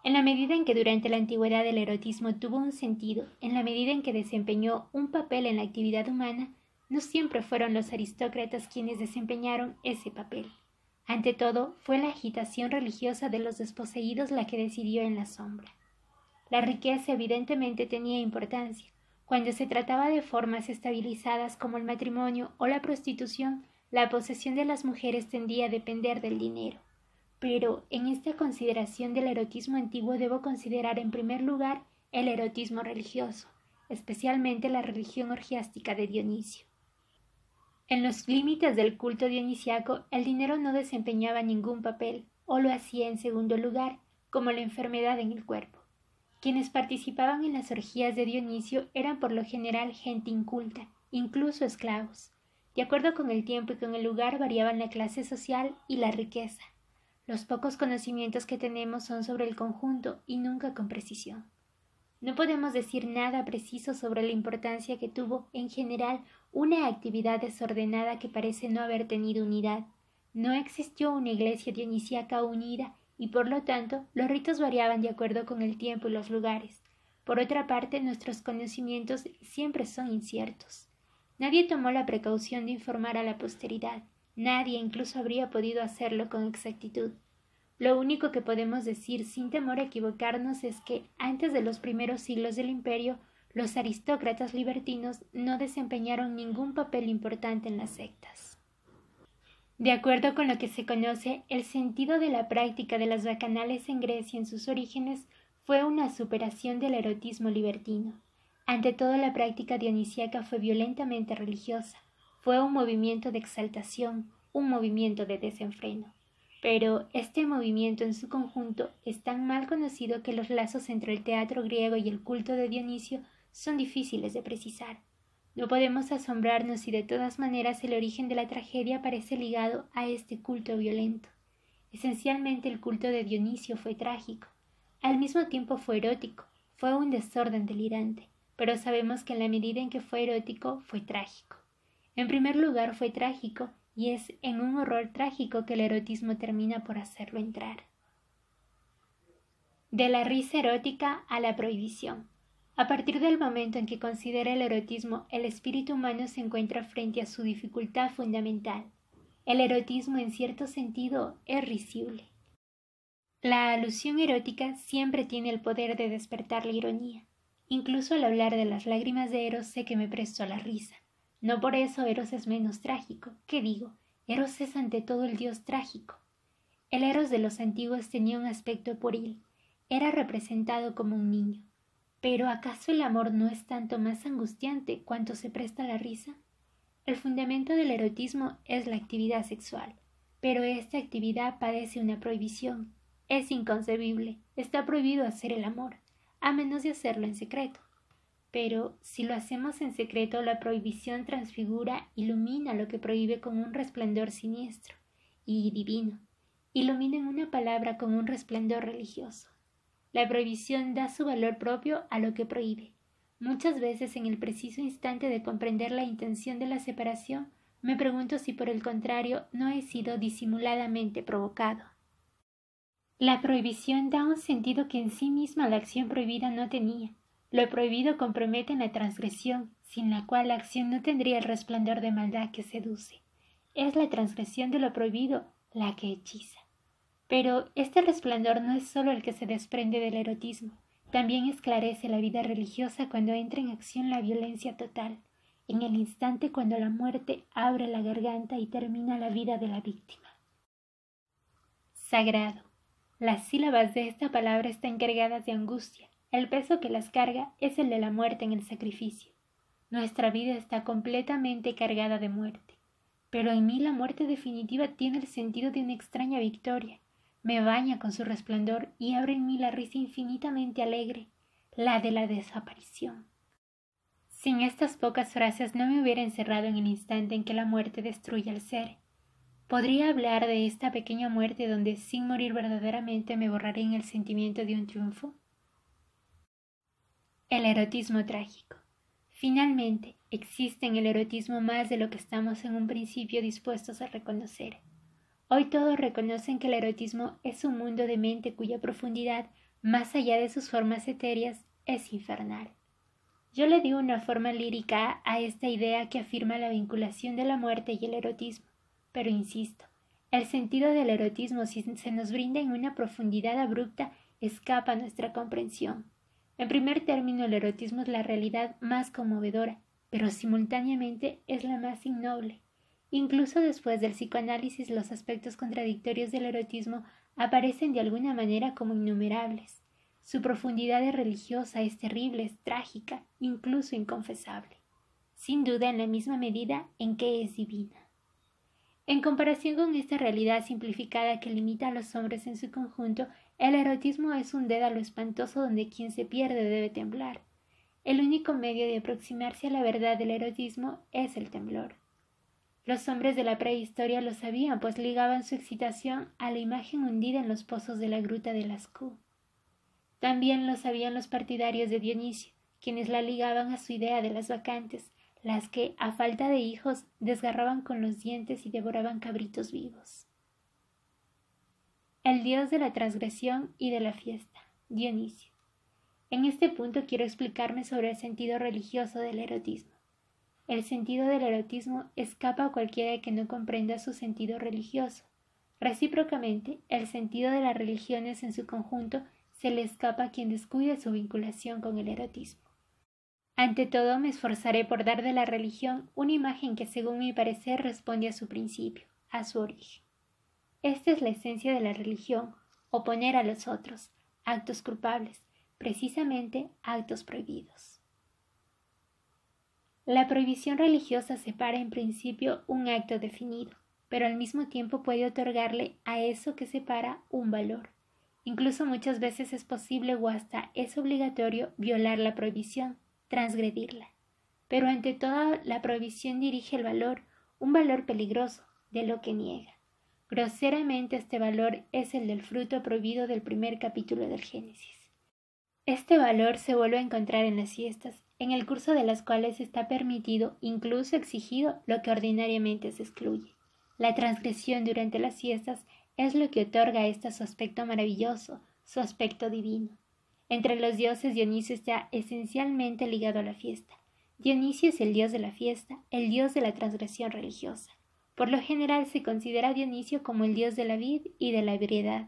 En la medida en que durante la antigüedad el erotismo tuvo un sentido, en la medida en que desempeñó un papel en la actividad humana, no siempre fueron los aristócratas quienes desempeñaron ese papel. Ante todo, fue la agitación religiosa de los desposeídos la que decidió en la sombra. La riqueza evidentemente tenía importancia. Cuando se trataba de formas estabilizadas como el matrimonio o la prostitución, la posesión de las mujeres tendía a depender del dinero. Pero en esta consideración del erotismo antiguo debo considerar en primer lugar el erotismo religioso, especialmente la religión orgiástica de Dionisio. En los límites del culto dionisiaco, el dinero no desempeñaba ningún papel, o lo hacía en segundo lugar, como la enfermedad en el cuerpo. Quienes participaban en las orgías de Dionisio eran por lo general gente inculta, incluso esclavos. De acuerdo con el tiempo y con el lugar variaban la clase social y la riqueza. Los pocos conocimientos que tenemos son sobre el conjunto y nunca con precisión. No podemos decir nada preciso sobre la importancia que tuvo, en general, una actividad desordenada que parece no haber tenido unidad. No existió una iglesia dionisíaca unida y, por lo tanto, los ritos variaban de acuerdo con el tiempo y los lugares. Por otra parte, nuestros conocimientos siempre son inciertos. Nadie tomó la precaución de informar a la posteridad. Nadie incluso habría podido hacerlo con exactitud. Lo único que podemos decir sin temor a equivocarnos es que, antes de los primeros siglos del imperio, los aristócratas libertinos no desempeñaron ningún papel importante en las sectas. De acuerdo con lo que se conoce, el sentido de la práctica de las bacanales en Grecia en sus orígenes fue una superación del erotismo libertino. Ante todo, la práctica dionisíaca fue violentamente religiosa, fue un movimiento de exaltación, un movimiento de desenfreno. Pero este movimiento en su conjunto es tan mal conocido que los lazos entre el teatro griego y el culto de Dionisio son difíciles de precisar. No podemos asombrarnos si de todas maneras el origen de la tragedia parece ligado a este culto violento. Esencialmente el culto de Dionisio fue trágico. Al mismo tiempo fue erótico, fue un desorden delirante, pero sabemos que en la medida en que fue erótico fue trágico. En primer lugar fue trágico, y es en un horror trágico que el erotismo termina por hacerlo entrar. De la risa erótica a la prohibición. A partir del momento en que considera el erotismo, el espíritu humano se encuentra frente a su dificultad fundamental. El erotismo, en cierto sentido, es risible. La alusión erótica siempre tiene el poder de despertar la ironía. Incluso al hablar de las lágrimas de Eros sé que me presto a la risa. No por eso Eros es menos trágico. ¿Qué digo? Eros es ante todo el dios trágico. El Eros de los antiguos tenía un aspecto pueril, era representado como un niño. Pero ¿acaso el amor no es tanto más angustiante cuanto se presta a la risa? El fundamento del erotismo es la actividad sexual, pero esta actividad padece una prohibición. Es inconcebible, está prohibido hacer el amor, a menos de hacerlo en secreto. Pero si lo hacemos en secreto, la prohibición transfigura, ilumina lo que prohíbe con un resplandor siniestro y divino, ilumina en una palabra con un resplandor religioso. La prohibición da su valor propio a lo que prohíbe. Muchas veces, en el preciso instante de comprender la intención de la separación, me pregunto si por el contrario no he sido disimuladamente provocado. La prohibición da un sentido que en sí misma la acción prohibida no tenía. Lo prohibido compromete en la transgresión, sin la cual la acción no tendría el resplandor de maldad que seduce. Es la transgresión de lo prohibido la que hechiza. Pero este resplandor no es sólo el que se desprende del erotismo, también esclarece la vida religiosa cuando entra en acción la violencia total, en el instante cuando la muerte abre la garganta y termina la vida de la víctima. Sagrado. Las sílabas de esta palabra están cargadas de angustia. El peso que las carga es el de la muerte en el sacrificio. Nuestra vida está completamente cargada de muerte, pero en mí la muerte definitiva tiene el sentido de una extraña victoria. Me baña con su resplandor y abre en mí la risa infinitamente alegre, la de la desaparición. Sin estas pocas frases no me hubiera encerrado en el instante en que la muerte destruye al ser. Podría hablar de esta pequeña muerte donde, sin morir verdaderamente, me borraré en el sentimiento de un triunfo. El erotismo trágico. Finalmente, existe en el erotismo más de lo que estamos en un principio dispuestos a reconocer. Hoy todos reconocen que el erotismo es un mundo de mente cuya profundidad, más allá de sus formas etéreas, es infernal. Yo le di una forma lírica a esta idea que afirma la vinculación de la muerte y el erotismo, pero insisto, el sentido del erotismo, si se nos brinda en una profundidad abrupta, escapa a nuestra comprensión. En primer término, el erotismo es la realidad más conmovedora, pero simultáneamente es la más innoble. Incluso después del psicoanálisis, los aspectos contradictorios del erotismo aparecen de alguna manera como innumerables. Su profundidad es religiosa, es terrible, es trágica, incluso inconfesable. Sin duda en la misma medida en que es divina. En comparación con esta realidad simplificada que limita a los hombres en su conjunto, el erotismo es un dédalo espantoso donde quien se pierde debe temblar. El único medio de aproximarse a la verdad del erotismo es el temblor. Los hombres de la prehistoria lo sabían, pues ligaban su excitación a la imagen hundida en los pozos de la gruta de Lascaux. También lo sabían los partidarios de Dionisio, quienes la ligaban a su idea de las bacantes, las que, a falta de hijos, desgarraban con los dientes y devoraban cabritos vivos. El dios de la transgresión y de la fiesta, Dionisio. En este punto quiero explicarme sobre el sentido religioso del erotismo. El sentido del erotismo escapa a cualquiera que no comprenda su sentido religioso. Recíprocamente, el sentido de las religiones en su conjunto se le escapa a quien descuide su vinculación con el erotismo. Ante todo, me esforzaré por dar de la religión una imagen que, según mi parecer, responde a su principio, a su origen. Esta es la esencia de la religión, oponer a los otros, actos culpables, precisamente actos prohibidos. La prohibición religiosa separa en principio un acto definido, pero al mismo tiempo puede otorgarle a eso que separa un valor. Incluso muchas veces es posible o hasta es obligatorio violar la prohibición, transgredirla. Pero ante todo la prohibición dirige el valor, un valor peligroso, de lo que niega. Groseramente este valor es el del fruto prohibido del primer capítulo del Génesis. Este valor se vuelve a encontrar en las fiestas, en el curso de las cuales está permitido, incluso exigido, lo que ordinariamente se excluye. La transgresión durante las fiestas es lo que otorga a esta su aspecto maravilloso, su aspecto divino. Entre los dioses, Dionisio está esencialmente ligado a la fiesta. Dionisio es el dios de la fiesta, el dios de la transgresión religiosa. Por lo general se considera a Dionisio como el dios de la vid y de la ebriedad.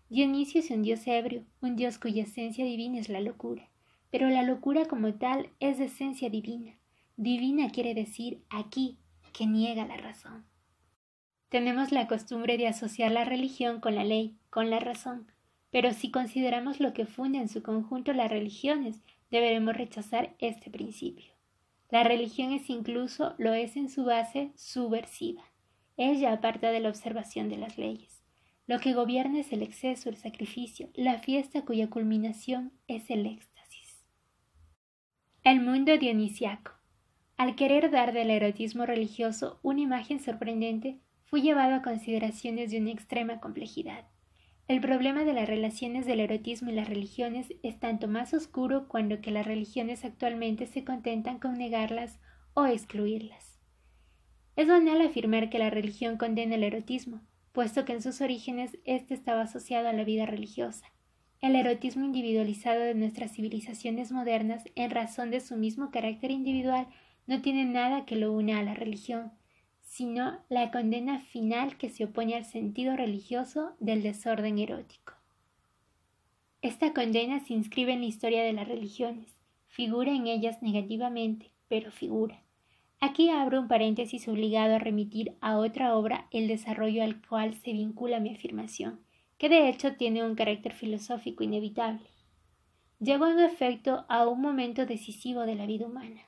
Dionisio es un dios ebrio, un dios cuya esencia divina es la locura. Pero la locura como tal es de esencia divina. Divina quiere decir aquí, que niega la razón. Tenemos la costumbre de asociar la religión con la ley, con la razón, pero si consideramos lo que funda en su conjunto las religiones, deberemos rechazar este principio. La religión lo es en su base subversiva. Ella aparta de la observación de las leyes. Lo que gobierna es el exceso, el sacrificio, la fiesta cuya culminación es el éxtasis. El mundo dionisiaco. Al querer dar del erotismo religioso una imagen sorprendente, fue llevado a consideraciones de una extrema complejidad. El problema de las relaciones del erotismo y las religiones es tanto más oscuro cuando que las religiones actualmente se contentan con negarlas o excluirlas. Es banal afirmar que la religión condena el erotismo, puesto que en sus orígenes éste estaba asociado a la vida religiosa. El erotismo individualizado de nuestras civilizaciones modernas, en razón de su mismo carácter individual, no tiene nada que lo una a la religión, sino la condena final que se opone al sentido religioso del desorden erótico. Esta condena se inscribe en la historia de las religiones, figura en ellas negativamente, pero figura. Aquí abro un paréntesis obligado a remitir a otra obra el desarrollo al cual se vincula mi afirmación, que de hecho tiene un carácter filosófico inevitable. Llegó en efecto a un momento decisivo de la vida humana.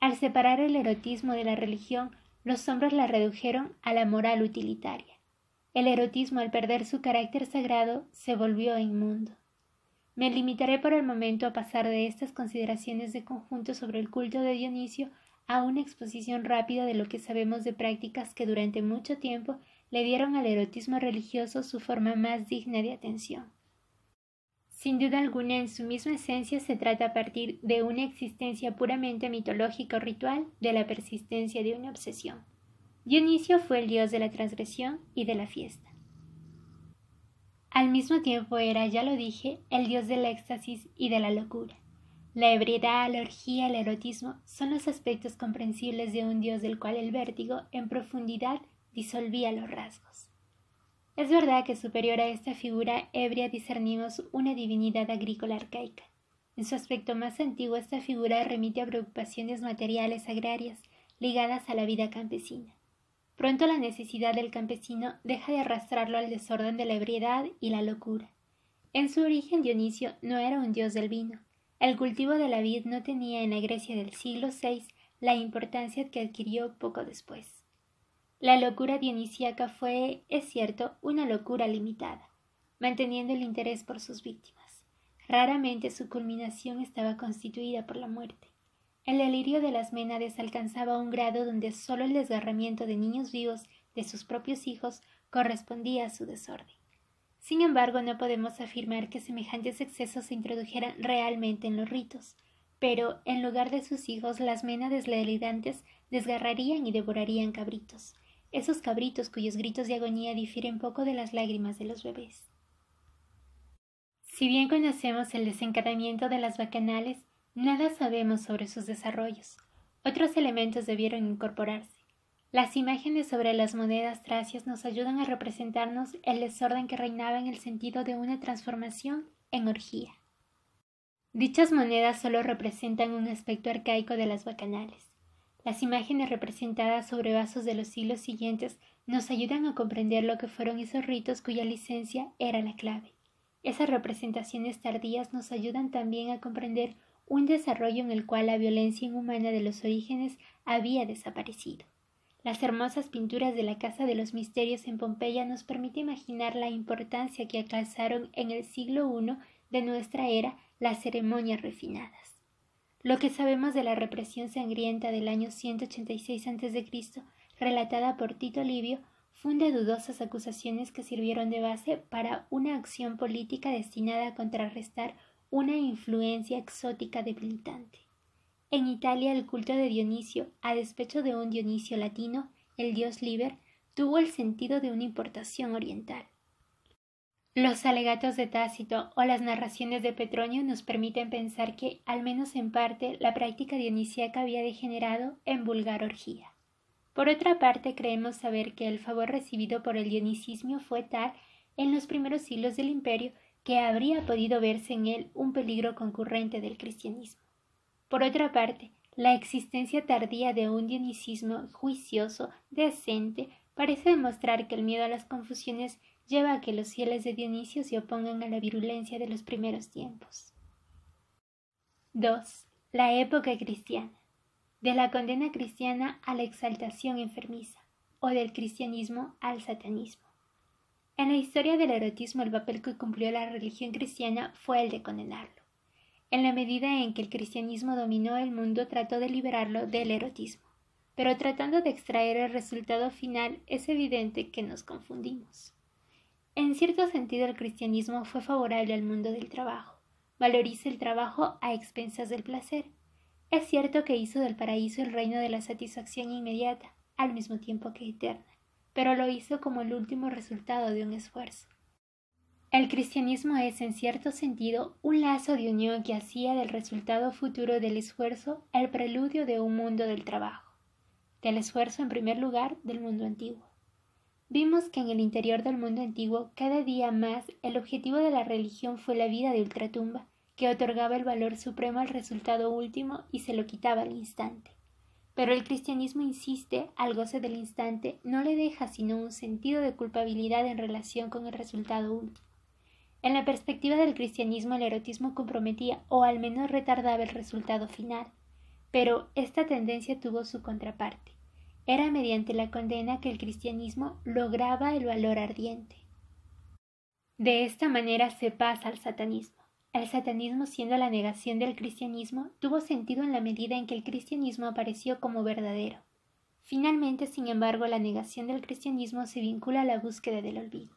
Al separar el erotismo de la religión, los hombres la redujeron a la moral utilitaria. El erotismo, al perder su carácter sagrado, se volvió inmundo. Me limitaré por el momento a pasar de estas consideraciones de conjunto sobre el culto de Dionisio a una exposición rápida de lo que sabemos de prácticas que durante mucho tiempo le dieron al erotismo religioso su forma más digna de atención. Sin duda alguna, en su misma esencia se trata a partir de una existencia puramente mitológica o ritual de la persistencia de una obsesión. Dionisio fue el dios de la transgresión y de la fiesta. Al mismo tiempo era, ya lo dije, el dios del éxtasis y de la locura. La ebriedad, la orgía, el erotismo son los aspectos comprensibles de un dios del cual el vértigo, en profundidad, disolvía los rasgos. Es verdad que superior a esta figura ebria discernimos una divinidad agrícola arcaica. En su aspecto más antiguo esta figura remite a preocupaciones materiales agrarias ligadas a la vida campesina. Pronto la necesidad del campesino deja de arrastrarlo al desorden de la ebriedad y la locura. En su origen Dionisio no era un dios del vino. El cultivo de la vid no tenía en la Grecia del siglo VI la importancia que adquirió poco después. La locura dionisíaca fue, es cierto, una locura limitada, manteniendo el interés por sus víctimas. Raramente su culminación estaba constituida por la muerte. El delirio de las Ménades alcanzaba un grado donde sólo el desgarramiento de niños vivos de sus propios hijos correspondía a su desorden. Sin embargo, no podemos afirmar que semejantes excesos se introdujeran realmente en los ritos, pero en lugar de sus hijos, las Ménades delirantes desgarrarían y devorarían cabritos, esos cabritos cuyos gritos de agonía difieren poco de las lágrimas de los bebés. Si bien conocemos el desencadenamiento de las bacanales, nada sabemos sobre sus desarrollos. Otros elementos debieron incorporarse. Las imágenes sobre las monedas tracias nos ayudan a representarnos el desorden que reinaba en el sentido de una transformación en orgía. Dichas monedas solo representan un aspecto arcaico de las bacanales. Las imágenes representadas sobre vasos de los siglos siguientes nos ayudan a comprender lo que fueron esos ritos cuya licencia era la clave. Esas representaciones tardías nos ayudan también a comprender un desarrollo en el cual la violencia inhumana de los orígenes había desaparecido. Las hermosas pinturas de la Casa de los Misterios en Pompeya nos permiten imaginar la importancia que alcanzaron en el siglo I de nuestra era las ceremonias refinadas. Lo que sabemos de la represión sangrienta del año 186 a.C., relatada por Tito Livio, funda dudosas acusaciones que sirvieron de base para una acción política destinada a contrarrestar una influencia exótica debilitante. En Italia, el culto de Dionisio, a despecho de un Dionisio latino, el dios Liber, tuvo el sentido de una importación oriental. Los alegatos de Tácito o las narraciones de Petronio nos permiten pensar que, al menos en parte, la práctica dionisíaca había degenerado en vulgar orgía. Por otra parte, creemos saber que el favor recibido por el dionisismo fue tal en los primeros siglos del imperio que habría podido verse en él un peligro concurrente del cristianismo. Por otra parte, la existencia tardía de un dionisismo juicioso, decente, parece demostrar que el miedo a las confusiones lleva a que los fieles de Dionisio se opongan a la virulencia de los primeros tiempos. 2. La época cristiana. De la condena cristiana a la exaltación enfermiza, o del cristianismo al satanismo. En la historia del erotismo el papel que cumplió la religión cristiana fue el de condenarlo. En la medida en que el cristianismo dominó el mundo, trató de liberarlo del erotismo, pero tratando de extraer el resultado final es evidente que nos confundimos. En cierto sentido el cristianismo fue favorable al mundo del trabajo, valoriza el trabajo a expensas del placer. Es cierto que hizo del paraíso el reino de la satisfacción inmediata, al mismo tiempo que eterna, pero lo hizo como el último resultado de un esfuerzo. El cristianismo es, en cierto sentido, un lazo de unión que hacía del resultado futuro del esfuerzo el preludio de un mundo del trabajo, del esfuerzo en primer lugar del mundo antiguo. Vimos que en el interior del mundo antiguo, cada día más, el objetivo de la religión fue la vida de ultratumba, que otorgaba el valor supremo al resultado último y se lo quitaba al instante. Pero el cristianismo insiste, al goce del instante, no le deja sino un sentido de culpabilidad en relación con el resultado último. En la perspectiva del cristianismo el erotismo comprometía o al menos retardaba el resultado final, pero esta tendencia tuvo su contraparte. Era mediante la condena que el cristianismo lograba el valor ardiente. De esta manera se pasa al satanismo. El satanismo, siendo la negación del cristianismo, tuvo sentido en la medida en que el cristianismo apareció como verdadero. Finalmente, sin embargo, la negación del cristianismo se vincula a la búsqueda del olvido.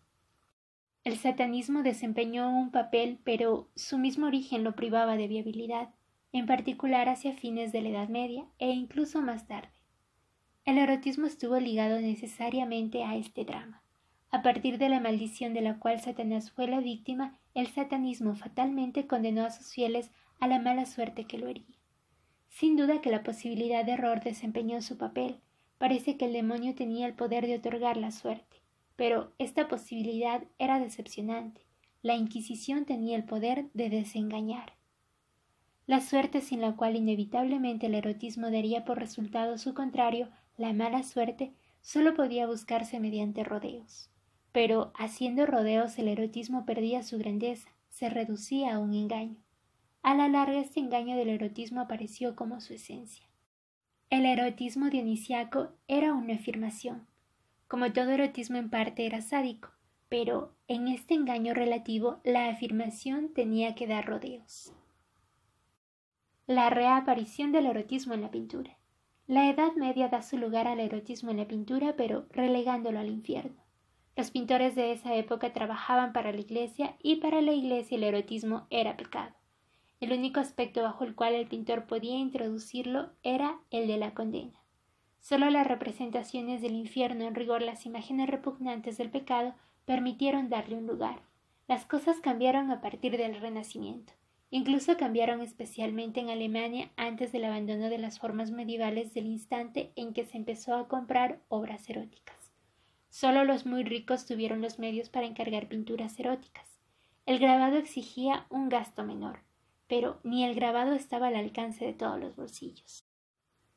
El satanismo desempeñó un papel, pero su mismo origen lo privaba de viabilidad, en particular hacia fines de la Edad Media e incluso más tarde. El erotismo estuvo ligado necesariamente a este drama. A partir de la maldición de la cual Satanás fue la víctima, el satanismo fatalmente condenó a sus fieles a la mala suerte que lo hería. Sin duda que la posibilidad de error desempeñó su papel. Parece que el demonio tenía el poder de otorgar la suerte, pero esta posibilidad era decepcionante. La Inquisición tenía el poder de desengañar. La suerte sin la cual inevitablemente el erotismo daría por resultado su contrario, la mala suerte, solo podía buscarse mediante rodeos. Pero, haciendo rodeos, el erotismo perdía su grandeza, se reducía a un engaño. A la larga, este engaño del erotismo apareció como su esencia. El erotismo dionisiaco era una afirmación. Como todo erotismo en parte era sádico, pero en este engaño relativo la afirmación tenía que dar rodeos. La reaparición del erotismo en la pintura. La Edad Media da su lugar al erotismo en la pintura, pero relegándolo al infierno. Los pintores de esa época trabajaban para la Iglesia y para la Iglesia el erotismo era pecado. El único aspecto bajo el cual el pintor podía introducirlo era el de la condena. Solo las representaciones del infierno, en rigor las imágenes repugnantes del pecado, permitieron darle un lugar. Las cosas cambiaron a partir del Renacimiento. Incluso cambiaron especialmente en Alemania antes del abandono de las formas medievales del instante en que se empezó a comprar obras eróticas. Solo los muy ricos tuvieron los medios para encargar pinturas eróticas. El grabado exigía un gasto menor, pero ni el grabado estaba al alcance de todos los bolsillos.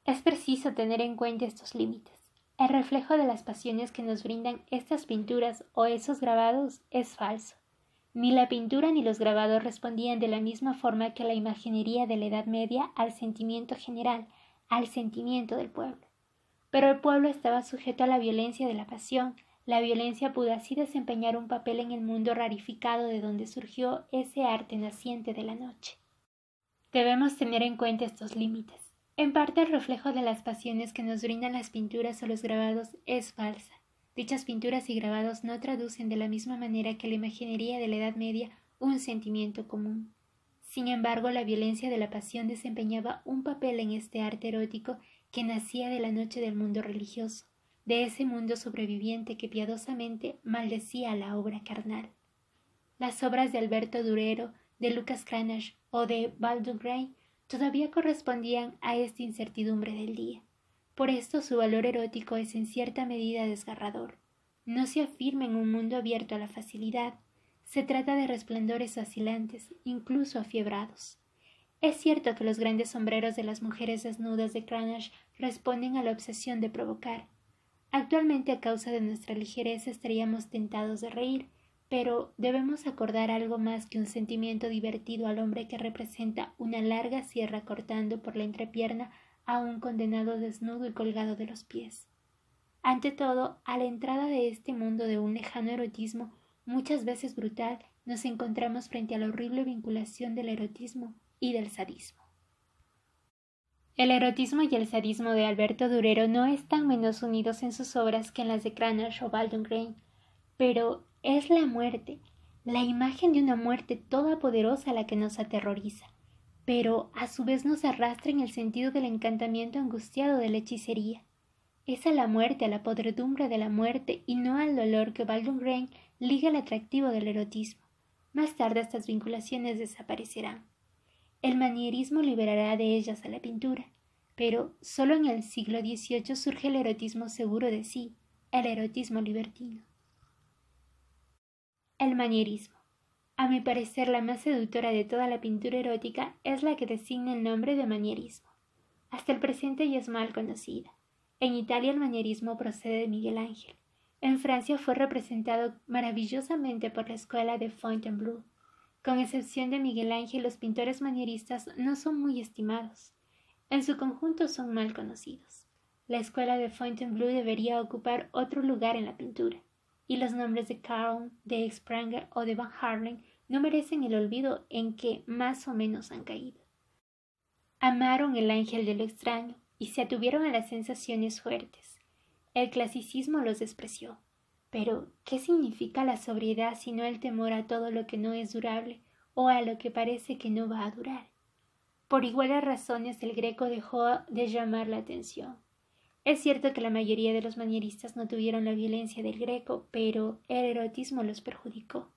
Es preciso tener en cuenta estos límites. El reflejo de las pasiones que nos brindan estas pinturas o esos grabados es falso. Ni la pintura ni los grabados respondían de la misma forma que la imaginería de la Edad Media al sentimiento general, al sentimiento del pueblo. Pero el pueblo estaba sujeto a la violencia de la pasión. La violencia pudo así desempeñar un papel en el mundo rarificado de donde surgió ese arte naciente de la noche. Debemos tener en cuenta estos límites. En parte el reflejo de las pasiones que nos brindan las pinturas o los grabados es falsa. Dichas pinturas y grabados no traducen de la misma manera que la imaginería de la Edad Media un sentimiento común. Sin embargo, la violencia de la pasión desempeñaba un papel en este arte erótico que nacía de la noche del mundo religioso, de ese mundo sobreviviente que piadosamente maldecía a la obra carnal. Las obras de Alberto Durero, de Lucas Cranach o de Baldur Gray todavía correspondían a esta incertidumbre del día. Por esto su valor erótico es en cierta medida desgarrador. No se afirma en un mundo abierto a la facilidad. Se trata de resplandores vacilantes, incluso afiebrados. Es cierto que los grandes sombreros de las mujeres desnudas de Cranach responden a la obsesión de provocar. Actualmente, a causa de nuestra ligereza, estaríamos tentados de reír, pero debemos acordar algo más que un sentimiento divertido al hombre que representa una larga sierra cortando por la entrepierna a un condenado desnudo y colgado de los pies. Ante todo, a la entrada de este mundo de un lejano erotismo, muchas veces brutal, nos encontramos frente a la horrible vinculación del erotismo y del sadismo. El erotismo y el sadismo de Alberto Durero no están menos unidos en sus obras que en las de Cranach o Baldwin Gray, pero es la muerte, la imagen de una muerte todopoderosa la que nos aterroriza, pero a su vez nos arrastra en el sentido del encantamiento angustiado de la hechicería. Es a la muerte, a la podredumbre de la muerte y no al dolor que Baldwin Gray liga el atractivo del erotismo. Más tarde estas vinculaciones desaparecerán. El manierismo liberará de ellas a la pintura, pero solo en el siglo XVIII surge el erotismo seguro de sí, el erotismo libertino. El manierismo. A mi parecer, la más seductora de toda la pintura erótica es la que designa el nombre de manierismo. Hasta el presente ya es mal conocida. En Italia el manierismo procede de Miguel Ángel. En Francia fue representado maravillosamente por la escuela de Fontainebleau. Con excepción de Miguel Ángel, los pintores manieristas no son muy estimados. En su conjunto son mal conocidos. La escuela de Fontainebleau debería ocupar otro lugar en la pintura, y los nombres de Caron, de Spranger o de Van Harlen no merecen el olvido en que más o menos han caído. Amaron el ángel de lo extraño y se atuvieron a las sensaciones fuertes. El clasicismo los despreció. Pero, ¿qué significa la sobriedad sino el temor a todo lo que no es durable o a lo que parece que no va a durar? Por iguales razones el Greco dejó de llamar la atención. Es cierto que la mayoría de los manieristas no tuvieron la violencia del Greco, pero el erotismo los perjudicó.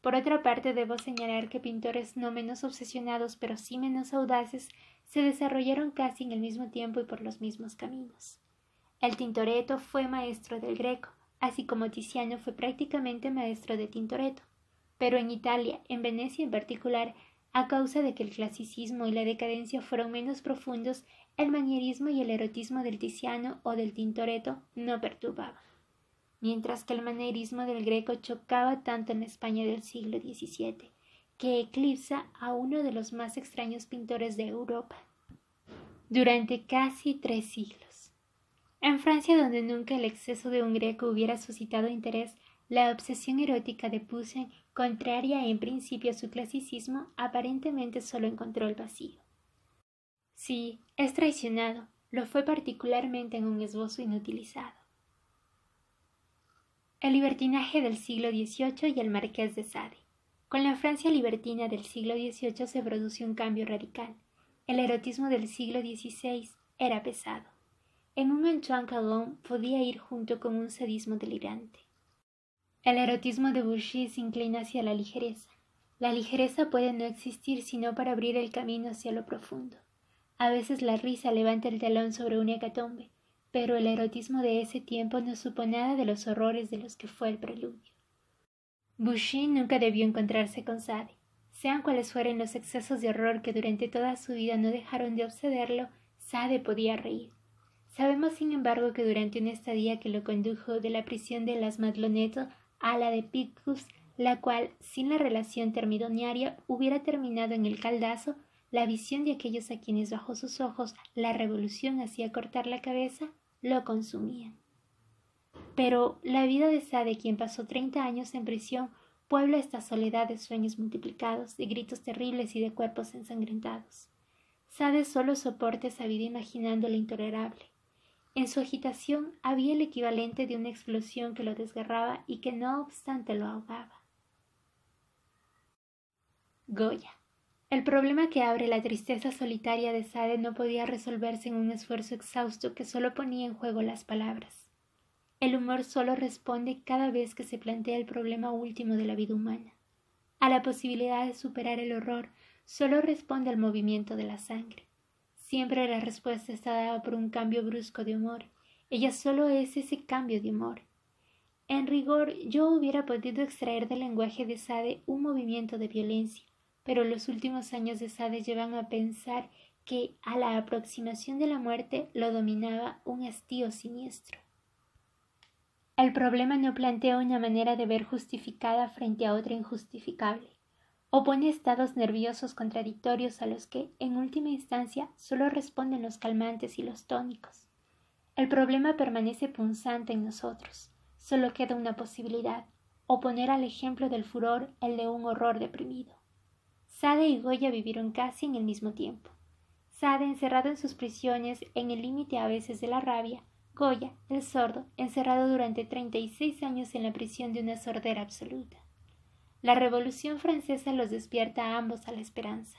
Por otra parte, debo señalar que pintores no menos obsesionados, pero sí menos audaces, se desarrollaron casi en el mismo tiempo y por los mismos caminos. El Tintoretto fue maestro del Greco, así como Tiziano fue prácticamente maestro de Tintoretto. Pero en Italia, en Venecia en particular, a causa de que el clasicismo y la decadencia fueron menos profundos, el manierismo y el erotismo del Tiziano o del Tintoretto no perturbaban, mientras que el manierismo del Greco chocaba tanto en la España del siglo XVII, que eclipsa a uno de los más extraños pintores de Europa durante casi 3 siglos. En Francia, donde nunca el exceso de un Greco hubiera suscitado interés, la obsesión erótica de Poussin, contraria en principio a su clasicismo, aparentemente solo encontró el vacío. Sí, es traicionado, lo fue particularmente en un esbozo inutilizado. El libertinaje del siglo XVIII y el Marqués de Sade. Con la Francia libertina del siglo XVIII se produjo un cambio radical. El erotismo del siglo XVI era pesado. En un Antoine Callon podía ir junto con un sadismo delirante. El erotismo de Bouchy se inclina hacia la ligereza. La ligereza puede no existir sino para abrir el camino hacia lo profundo. A veces la risa levanta el telón sobre una hecatombe, pero el erotismo de ese tiempo no supo nada de los horrores de los que fue el preludio. Bouchy nunca debió encontrarse con Sade. Sean cuales fueren los excesos de horror que durante toda su vida no dejaron de obsederlo, Sade podía reír. Sabemos, sin embargo, que durante una estadía que lo condujo de la prisión de las Madelonnettes a la de Picpus, la cual, sin la relación termidoniaria, hubiera terminado en el caldazo, la visión de aquellos a quienes bajo sus ojos la revolución hacía cortar la cabeza, lo consumían. Pero la vida de Sade, quien pasó 30 años en prisión, puebla esta soledad de sueños multiplicados, de gritos terribles y de cuerpos ensangrentados. Sade solo soporta esa vida imaginando lo intolerable. En su agitación había el equivalente de una explosión que lo desgarraba y que no obstante lo ahogaba. Goya. El problema que abre la tristeza solitaria de Sade no podía resolverse en un esfuerzo exhausto que solo ponía en juego las palabras. El humor solo responde cada vez que se plantea el problema último de la vida humana. A la posibilidad de superar el horror solo responde el movimiento de la sangre. Siempre la respuesta está dada por un cambio brusco de humor. Ella solo es ese cambio de humor. En rigor, yo hubiera podido extraer del lenguaje de Sade un movimiento de violencia, pero los últimos años de Sade llevan a pensar que a la aproximación de la muerte lo dominaba un hastío siniestro. El problema no plantea una manera de ver justificada frente a otra injustificable. Opone estados nerviosos contradictorios a los que, en última instancia, solo responden los calmantes y los tónicos. El problema permanece punzante en nosotros. Solo queda una posibilidad: oponer al ejemplo del furor el de un horror deprimido. Sade y Goya vivieron casi en el mismo tiempo. Sade encerrado en sus prisiones, en el límite a veces de la rabia; Goya, el sordo, encerrado durante 36 años en la prisión de una sordera absoluta. La Revolución Francesa los despierta a ambos a la esperanza.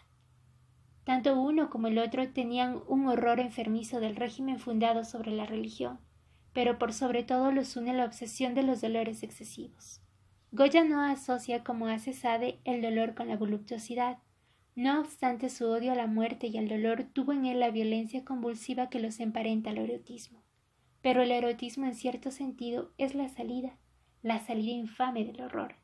Tanto uno como el otro tenían un horror enfermizo del régimen fundado sobre la religión, pero por sobre todo los une la obsesión de los dolores excesivos. Goya no asocia, como hace Sade, el dolor con la voluptuosidad. No obstante su odio a la muerte y al dolor tuvo en él la violencia convulsiva que los emparenta al erotismo. Pero el erotismo en cierto sentido es la salida infame del horror.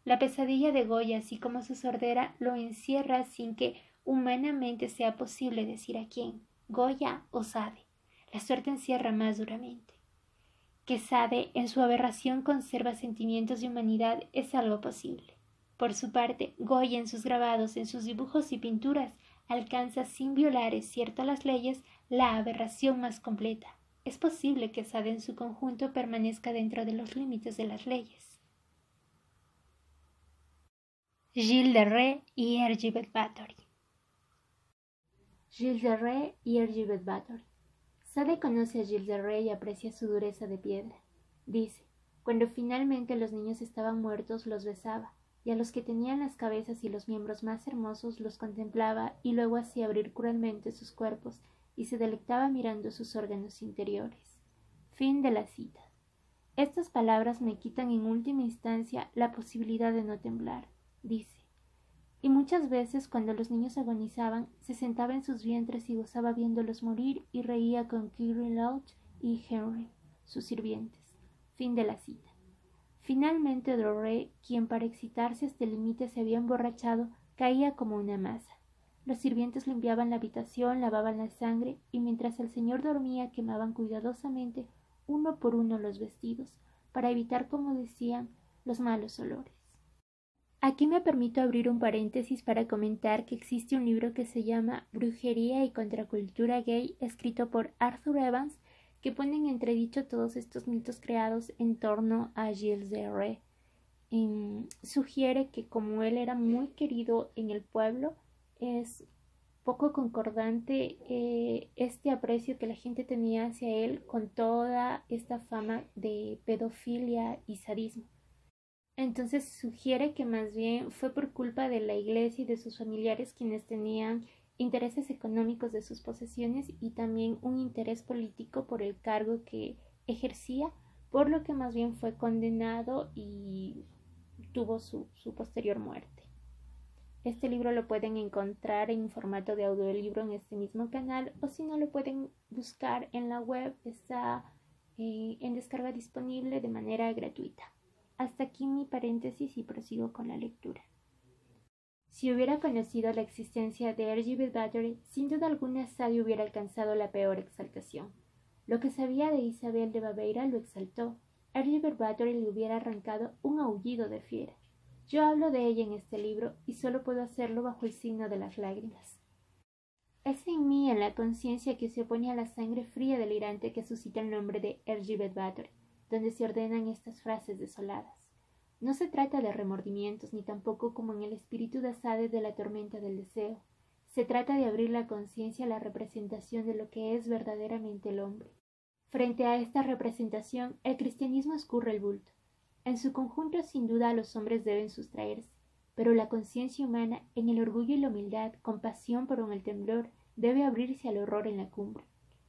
La pesadilla de Goya, así como su sordera, lo encierra sin que humanamente sea posible decir a quién, Goya o Sade. La suerte encierra más duramente. Que Sade, en su aberración, conserva sentimientos de humanidad es algo posible. Por su parte, Goya, en sus grabados, en sus dibujos y pinturas, alcanza, sin violar, es cierto, las leyes, la aberración más completa. Es posible que Sade en su conjunto permanezca dentro de los límites de las leyes. Gilles de Rais y Elizabeth Bathory. Gilles de Rais y Elizabeth Bathory. Sade conoce a Gilles de Rais y aprecia su dureza de piedra. Dice: cuando finalmente los niños estaban muertos, los besaba, y a los que tenían las cabezas y los miembros más hermosos los contemplaba, y luego hacía abrir cruelmente sus cuerpos, y se deleitaba mirando sus órganos interiores. Fin de la cita. Estas palabras me quitan en última instancia la posibilidad de no temblar, dice. Y muchas veces, cuando los niños agonizaban, se sentaba en sus vientres y gozaba viéndolos morir, y reía con Kyrie Loach y Henry, sus sirvientes. Fin de la cita. Finalmente Doré, quien para excitarse hasta el límite se había emborrachado, caía como una masa. Los sirvientes limpiaban la habitación, lavaban la sangre, y mientras el señor dormía quemaban cuidadosamente, uno por uno, los vestidos, para evitar, como decían, los malos olores. Aquí me permito abrir un paréntesis para comentar que existe un libro que se llama Brujería y contracultura gay, escrito por Arthur Evans, que pone en entredicho todos estos mitos creados en torno a Gilles de Rais. Sugiere que como él era muy querido en el pueblo, es poco concordante este aprecio que la gente tenía hacia él con toda esta fama de pedofilia y sadismo. Entonces sugiere que más bien fue por culpa de la iglesia y de sus familiares, quienes tenían intereses económicos de sus posesiones y también un interés político por el cargo que ejercía, por lo que más bien fue condenado y tuvo su posterior muerte. Este libro lo pueden encontrar en formato de audiolibro en este mismo canal, o si no lo pueden buscar en la web, está en descarga disponible de manera gratuita. Hasta aquí mi paréntesis y prosigo con la lectura. Si hubiera conocido la existencia de Elizabeth Bathory, sin duda alguna Sade hubiera alcanzado la peor exaltación. Lo que sabía de Isabel de Baviera lo exaltó. Elizabeth Bathory le hubiera arrancado un aullido de fiera. Yo hablo de ella en este libro y solo puedo hacerlo bajo el signo de las lágrimas. Es en mí, en la conciencia, que se opone a la sangre fría delirante que suscita el nombre de Elizabeth Bathory, donde se ordenan estas frases desoladas. No se trata de remordimientos, ni tampoco, como en el espíritu de Sade, de la tormenta del deseo. Se trata de abrir la conciencia a la representación de lo que es verdaderamente el hombre. Frente a esta representación, el cristianismo escurre el bulto. En su conjunto, sin duda, los hombres deben sustraerse, pero la conciencia humana, en el orgullo y la humildad, con pasión pero en el temblor, debe abrirse al horror en la cumbre.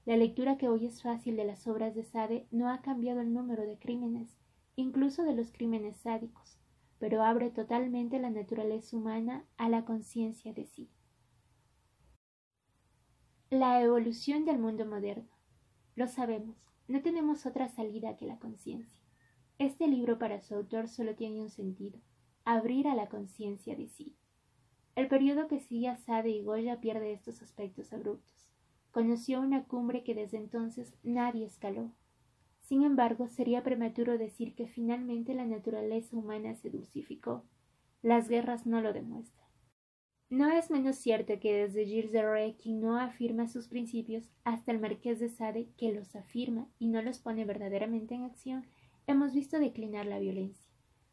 La lectura que hoy es fácil de las obras de Sade no ha cambiado el número de crímenes, incluso de los crímenes sádicos, pero abre totalmente la naturaleza humana a la conciencia de sí. La evolución del mundo moderno. Lo sabemos, no tenemos otra salida que la conciencia. Este libro para su autor solo tiene un sentido: abrir a la conciencia de sí. El periodo que sigue a Sade y Goya pierde estos aspectos abruptos. Conoció una cumbre que desde entonces nadie escaló. Sin embargo, sería prematuro decir que finalmente la naturaleza humana se dulcificó. Las guerras no lo demuestran. No es menos cierto que desde Gilles de Rais, quien no afirma sus principios, hasta el Marqués de Sade, que los afirma y no los pone verdaderamente en acción, hemos visto declinar la violencia.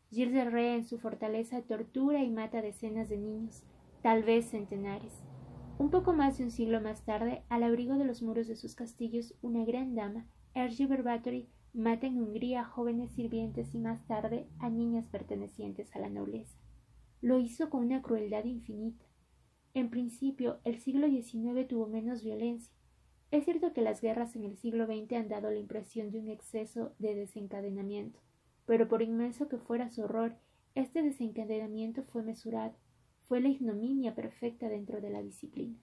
Gilles de Rais en su fortaleza tortura y mata decenas de niños, tal vez centenares. Un poco más de un siglo más tarde, al abrigo de los muros de sus castillos, una gran dama, Hergibert Bathory, mata en Hungría a jóvenes sirvientes y más tarde a niñas pertenecientes a la nobleza. Lo hizo con una crueldad infinita. En principio, el siglo XIX tuvo menos violencia. Es cierto que las guerras en el siglo XX han dado la impresión de un exceso de desencadenamiento, pero por inmenso que fuera su horror, este desencadenamiento fue mesurado, fue la ignominia perfecta dentro de la disciplina.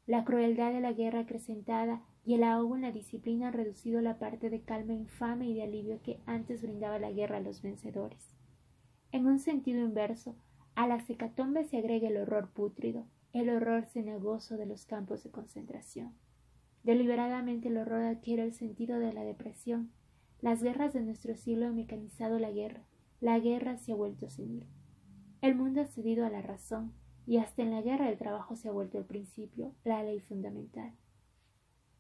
La crueldad de la guerra acrecentada y el ahogo en la disciplina han reducido la parte de calma infame y de alivio que antes brindaba la guerra a los vencedores. En un sentido inverso, a la hecatombe se agrega el horror pútrido, el horror cenagoso de los campos de concentración. Deliberadamente el horror adquiere el sentido de la depresión. Las guerras de nuestro siglo han mecanizado la guerra se ha vuelto senil. El mundo ha cedido a la razón, y hasta en la guerra el trabajo se ha vuelto el principio, la ley fundamental.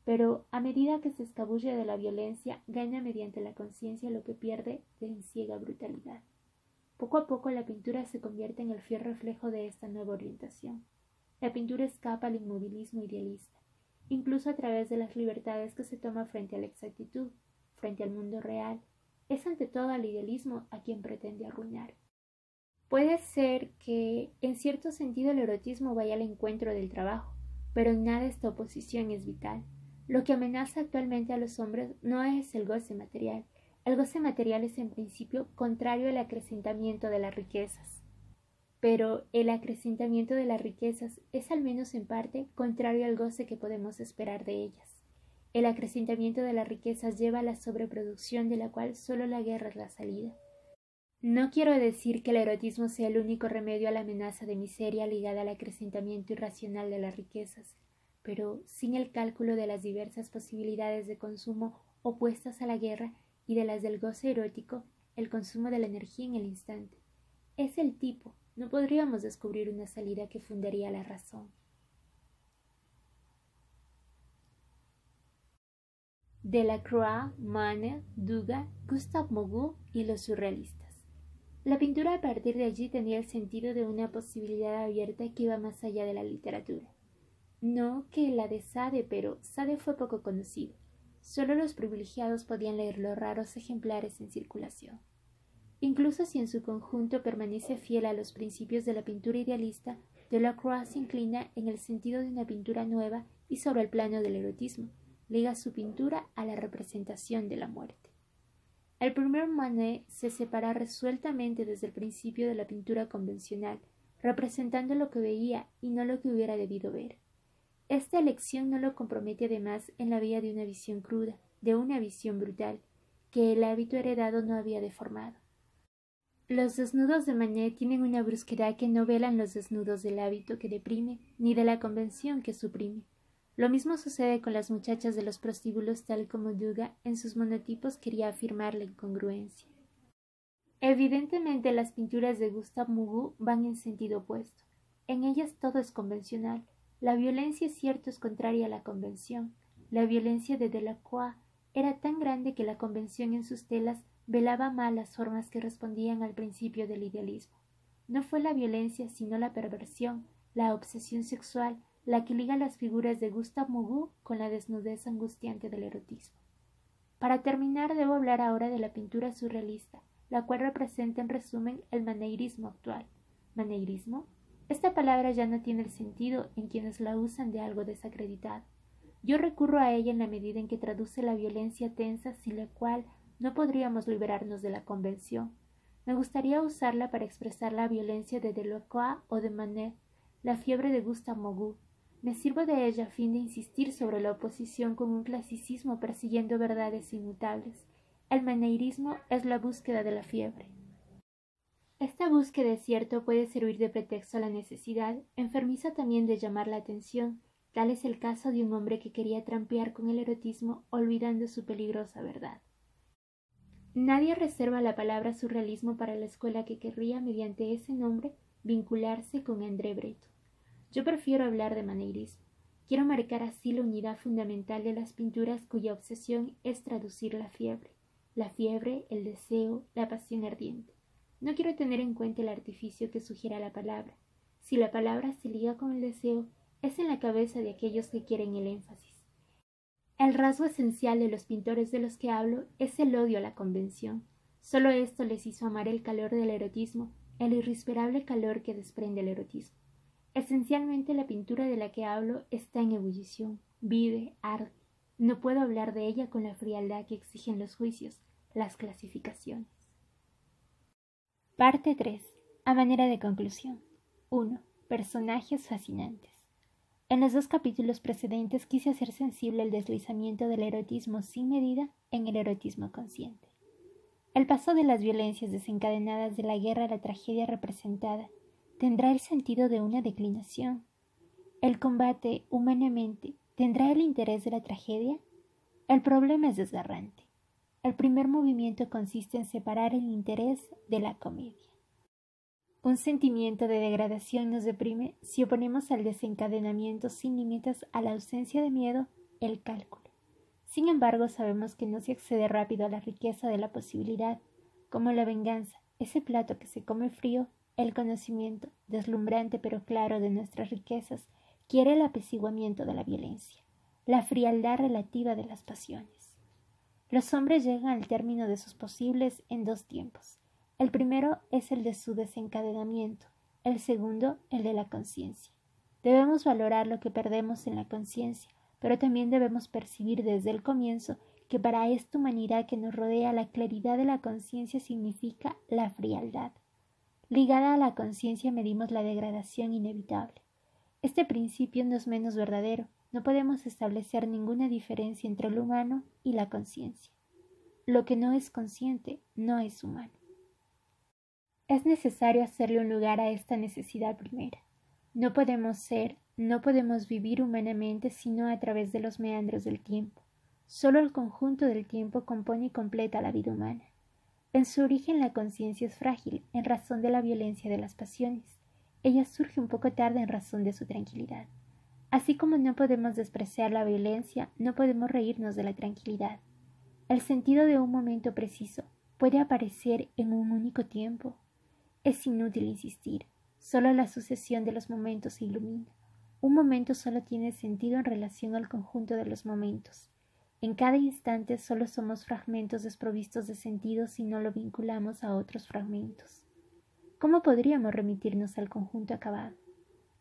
Pero a medida que se escabulle de la violencia, gana mediante la conciencia lo que pierde en ciega brutalidad. Poco a poco la pintura se convierte en el fiel reflejo de esta nueva orientación. La pintura escapa al inmovilismo idealista, incluso a través de las libertades que se toma frente a la exactitud, frente al mundo real. Es ante todo al idealismo a quien pretende arruinar. Puede ser que, en cierto sentido, el erotismo vaya al encuentro del trabajo, pero en nada esta oposición es vital. Lo que amenaza actualmente a los hombres no es el goce material. El goce material es en principio contrario al acrecentamiento de las riquezas. Pero el acrecentamiento de las riquezas es al menos en parte contrario al goce que podemos esperar de ellas. El acrecentamiento de las riquezas lleva a la sobreproducción de la cual solo la guerra es la salida. No quiero decir que el erotismo sea el único remedio a la amenaza de miseria ligada al acrecentamiento irracional de las riquezas, pero sin el cálculo de las diversas posibilidades de consumo opuestas a la guerra y de las del goce erótico, el consumo de la energía en el instante. Es el tipo, no podríamos descubrir una salida que fundaría la razón. Delacroix, Manet, Degas, Gustave Moreau y los surrealistas. La pintura a partir de allí tenía el sentido de una posibilidad abierta que iba más allá de la literatura. No que la de Sade, pero Sade fue poco conocido. Solo los privilegiados podían leer los raros ejemplares en circulación. Incluso si en su conjunto permanece fiel a los principios de la pintura idealista, Delacroix se inclina en el sentido de una pintura nueva y sobre el plano del erotismo. Liga su pintura a la representación de la muerte. El primer Manet se separa resueltamente desde el principio de la pintura convencional, representando lo que veía y no lo que hubiera debido ver. Esta elección no lo compromete además en la vía de una visión cruda, de una visión brutal, que el hábito heredado no había deformado. Los desnudos de Manet tienen una brusquedad que no velan los desnudos del hábito que deprime, ni de la convención que suprime. Lo mismo sucede con las muchachas de los prostíbulos, tal como Degas en sus monotipos quería afirmar la incongruencia. Evidentemente las pinturas de Gustave Moreau van en sentido opuesto. En ellas todo es convencional. La violencia, es cierto, es contraria a la convención. La violencia de Delacroix era tan grande que la convención en sus telas velaba mal las formas que respondían al principio del idealismo. No fue la violencia, sino la perversión, la obsesión sexual, la que liga las figuras de Gustave Moreau con la desnudez angustiante del erotismo. Para terminar, debo hablar ahora de la pintura surrealista, la cual representa en resumen el maneirismo actual. ¿Maneirismo? Esta palabra ya no tiene el sentido en quienes la usan de algo desacreditado. Yo recurro a ella en la medida en que traduce la violencia tensa sin la cual no podríamos liberarnos de la convención. Me gustaría usarla para expresar la violencia de Delacroix o de Manet, la fiebre de Gustave Moreau. Me sirvo de ella a fin de insistir sobre la oposición con un clasicismo persiguiendo verdades inmutables. El maneirismo es la búsqueda de la fiebre. Esta búsqueda, es cierto, puede servir de pretexto a la necesidad, enfermiza también de llamar la atención. Tal es el caso de un hombre que quería trampear con el erotismo olvidando su peligrosa verdad. Nadie reserva la palabra surrealismo para la escuela que querría, mediante ese nombre, vincularse con André Breton. Yo prefiero hablar de maneirismo. Quiero marcar así la unidad fundamental de las pinturas cuya obsesión es traducir la fiebre, el deseo, la pasión ardiente. No quiero tener en cuenta el artificio que sugiera la palabra. Si la palabra se liga con el deseo, es en la cabeza de aquellos que quieren el énfasis. El rasgo esencial de los pintores de los que hablo es el odio a la convención. Solo esto les hizo amar el calor del erotismo, el irrespirable calor que desprende el erotismo. Esencialmente la pintura de la que hablo está en ebullición, vive, arde. No puedo hablar de ella con la frialdad que exigen los juicios, las clasificaciones. Parte 3. A manera de conclusión. 1. Personajes fascinantes. En los 2 capítulos precedentes quise hacer sensible el deslizamiento del erotismo sin medida en el erotismo consciente. El paso de las violencias desencadenadas de la guerra a la tragedia representada tendrá el sentido de una declinación. El combate, humanamente, ¿tendrá el interés de la tragedia? El problema es desgarrante. El primer movimiento consiste en separar el interés de la comedia. Un sentimiento de degradación nos deprime si oponemos al desencadenamiento sin límites a la ausencia de miedo, el cálculo. Sin embargo, sabemos que no se accede rápido a la riqueza de la posibilidad, como la venganza, ese plato que se come frío. El conocimiento, deslumbrante pero claro de nuestras riquezas, quiere el apaciguamiento de la violencia, la frialdad relativa de las pasiones. Los hombres llegan al término de sus posibles en 2 tiempos. El primero es el de su desencadenamiento, el segundo el de la conciencia. Debemos valorar lo que perdemos en la conciencia, pero también debemos percibir desde el comienzo que para esta humanidad que nos rodea la claridad de la conciencia significa la frialdad. Ligada a la conciencia medimos la degradación inevitable. Este principio no es menos verdadero. No podemos establecer ninguna diferencia entre lo humano y la conciencia. Lo que no es consciente no es humano. Es necesario hacerle un lugar a esta necesidad primera. No podemos vivir humanamente sino a través de los meandros del tiempo. Solo el conjunto del tiempo compone y completa la vida humana. En su origen la conciencia es frágil en razón de la violencia de las pasiones. Ella surge un poco tarde en razón de su tranquilidad. Así como no podemos despreciar la violencia, no podemos reírnos de la tranquilidad. El sentido de un momento preciso puede aparecer en un único tiempo. Es inútil insistir, solo la sucesión de los momentos se ilumina. Un momento solo tiene sentido en relación al conjunto de los momentos. En cada instante solo somos fragmentos desprovistos de sentido si no lo vinculamos a otros fragmentos. ¿Cómo podríamos remitirnos al conjunto acabado?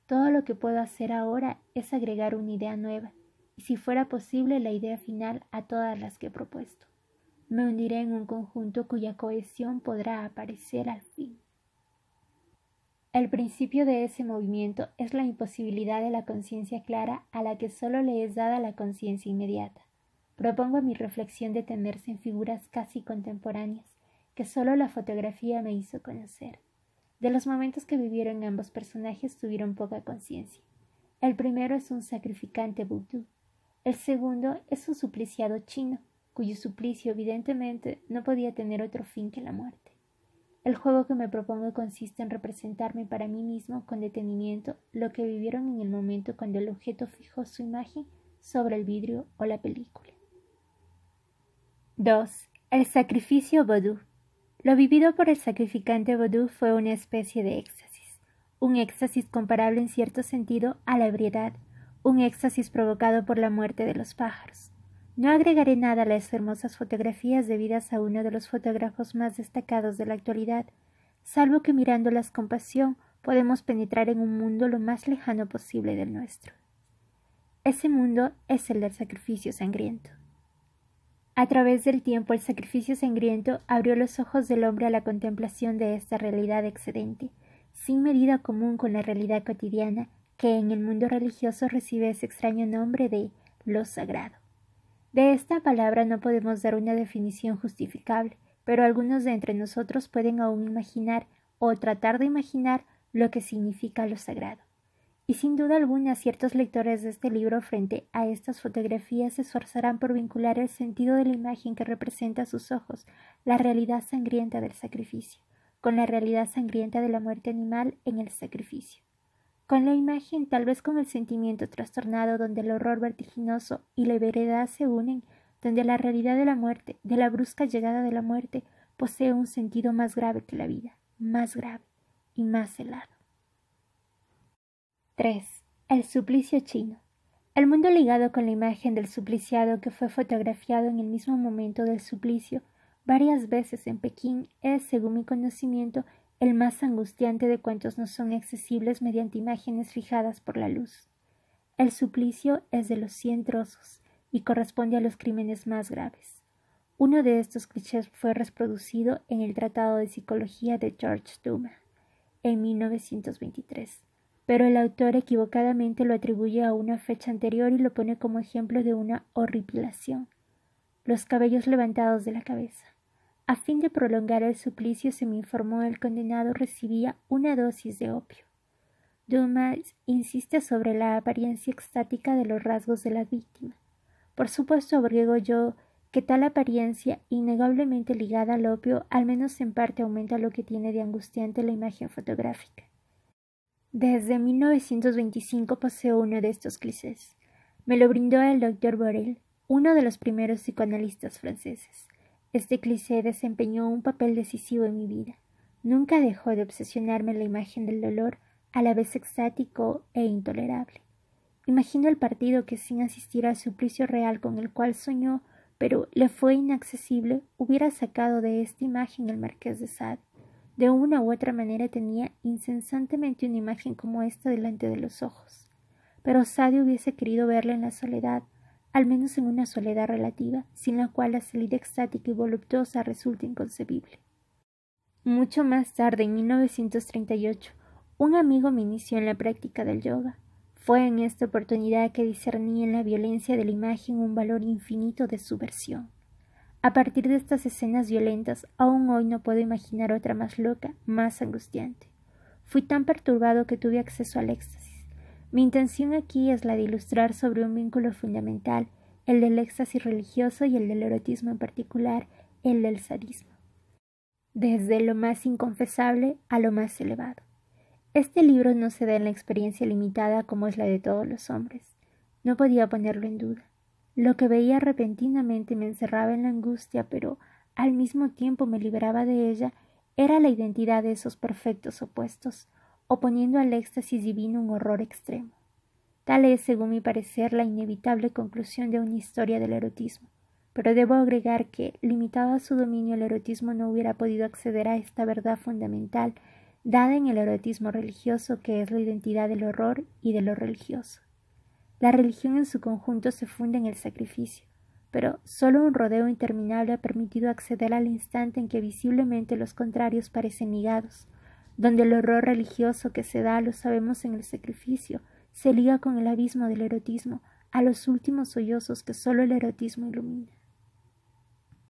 Todo lo que puedo hacer ahora es agregar una idea nueva, y si fuera posible la idea final a todas las que he propuesto. Me hundiré en un conjunto cuya cohesión podrá aparecer al fin. El principio de ese movimiento es la imposibilidad de la conciencia clara a la que solo le es dada la conciencia inmediata. Propongo a mi reflexión detenerse en figuras casi contemporáneas que solo la fotografía me hizo conocer. De los momentos que vivieron ambos personajes tuvieron poca conciencia. El primero es un sacrificante vudú. El segundo es un supliciado chino, cuyo suplicio evidentemente no podía tener otro fin que la muerte. El juego que me propongo consiste en representarme para mí mismo con detenimiento lo que vivieron en el momento cuando el objeto fijó su imagen sobre el vidrio o la película. 2. El sacrificio vodú. Lo vivido por el sacrificante vodú fue una especie de éxtasis, un éxtasis comparable en cierto sentido a la ebriedad, un éxtasis provocado por la muerte de los pájaros. No agregaré nada a las hermosas fotografías debidas a uno de los fotógrafos más destacados de la actualidad, salvo que mirándolas con pasión podemos penetrar en un mundo lo más lejano posible del nuestro. Ese mundo es el del sacrificio sangriento. A través del tiempo, el sacrificio sangriento abrió los ojos del hombre a la contemplación de esta realidad excedente, sin medida común con la realidad cotidiana, que en el mundo religioso recibe ese extraño nombre de lo sagrado. De esta palabra no podemos dar una definición justificable, pero algunos de entre nosotros pueden aún imaginar o tratar de imaginar lo que significa lo sagrado. y sin duda alguna ciertos lectores de este libro frente a estas fotografías se esforzarán por vincular el sentido de la imagen que representa a sus ojos, la realidad sangrienta del sacrificio, con la realidad sangrienta de la muerte animal en el sacrificio. Con la imagen, tal vez con el sentimiento trastornado donde el horror vertiginoso y la veredad se unen, donde la realidad de la muerte, de la brusca llegada de la muerte, posee un sentido más grave que la vida, más grave y más helado. 3. El suplicio chino. El mundo ligado con la imagen del supliciado que fue fotografiado en el mismo momento del suplicio varias veces en Pekín es, según mi conocimiento, el más angustiante de cuantos no son accesibles mediante imágenes fijadas por la luz. El suplicio es de los 100 trozos y corresponde a los crímenes más graves. Uno de estos clichés fue reproducido en el Tratado de Psicología de George Dumas en 1923, pero el autor equivocadamente lo atribuye a una fecha anterior y lo pone como ejemplo de una horripilación. Los cabellos levantados de la cabeza. A fin de prolongar el suplicio, se me informó, el condenado recibía una dosis de opio. Dumas insiste sobre la apariencia extática de los rasgos de la víctima. Por supuesto, agrego yo que tal apariencia, innegablemente ligada al opio, al menos en parte aumenta lo que tiene de angustiante la imagen fotográfica. Desde 1925 poseo uno de estos clichés. Me lo brindó el Dr. Borel, uno de los primeros psicoanalistas franceses. Este cliché desempeñó un papel decisivo en mi vida. Nunca dejó de obsesionarme la imagen del dolor, a la vez extático e intolerable. Imagino el partido que, sin asistir al suplicio real con el cual soñó, pero le fue inaccesible, hubiera sacado de esta imagen el Marqués de Sade. De una u otra manera tenía incesantemente una imagen como esta delante de los ojos. Pero Sade hubiese querido verla en la soledad, al menos en una soledad relativa, sin la cual la salida extática y voluptuosa resulta inconcebible. Mucho más tarde, en 1938, un amigo me inició en la práctica del yoga. Fue en esta oportunidad que discerní en la violencia de la imagen un valor infinito de subversión. A partir de estas escenas violentas, aún hoy no puedo imaginar otra más loca, más angustiante. Fui tan perturbado que tuve acceso al éxtasis. Mi intención aquí es la de ilustrar sobre un vínculo fundamental, el del éxtasis religioso y el del erotismo en particular, el del sadismo. Desde lo más inconfesable a lo más elevado. Este libro no se da en la experiencia limitada como es la de todos los hombres. No podía ponerlo en duda. Lo que veía repentinamente me encerraba en la angustia, pero al mismo tiempo me liberaba de ella, era la identidad de esos perfectos opuestos, oponiendo al éxtasis divino un horror extremo. Tal es, según mi parecer, la inevitable conclusión de una historia del erotismo, pero debo agregar que, limitado a su dominio, el erotismo no hubiera podido acceder a esta verdad fundamental, dada en el erotismo religioso, que es la identidad del horror y de lo religioso. La religión en su conjunto se funda en el sacrificio, pero solo un rodeo interminable ha permitido acceder al instante en que visiblemente los contrarios parecen ligados, donde el horror religioso que se da, lo sabemos, en el sacrificio, se liga con el abismo del erotismo, a los últimos sollozos que solo el erotismo ilumina.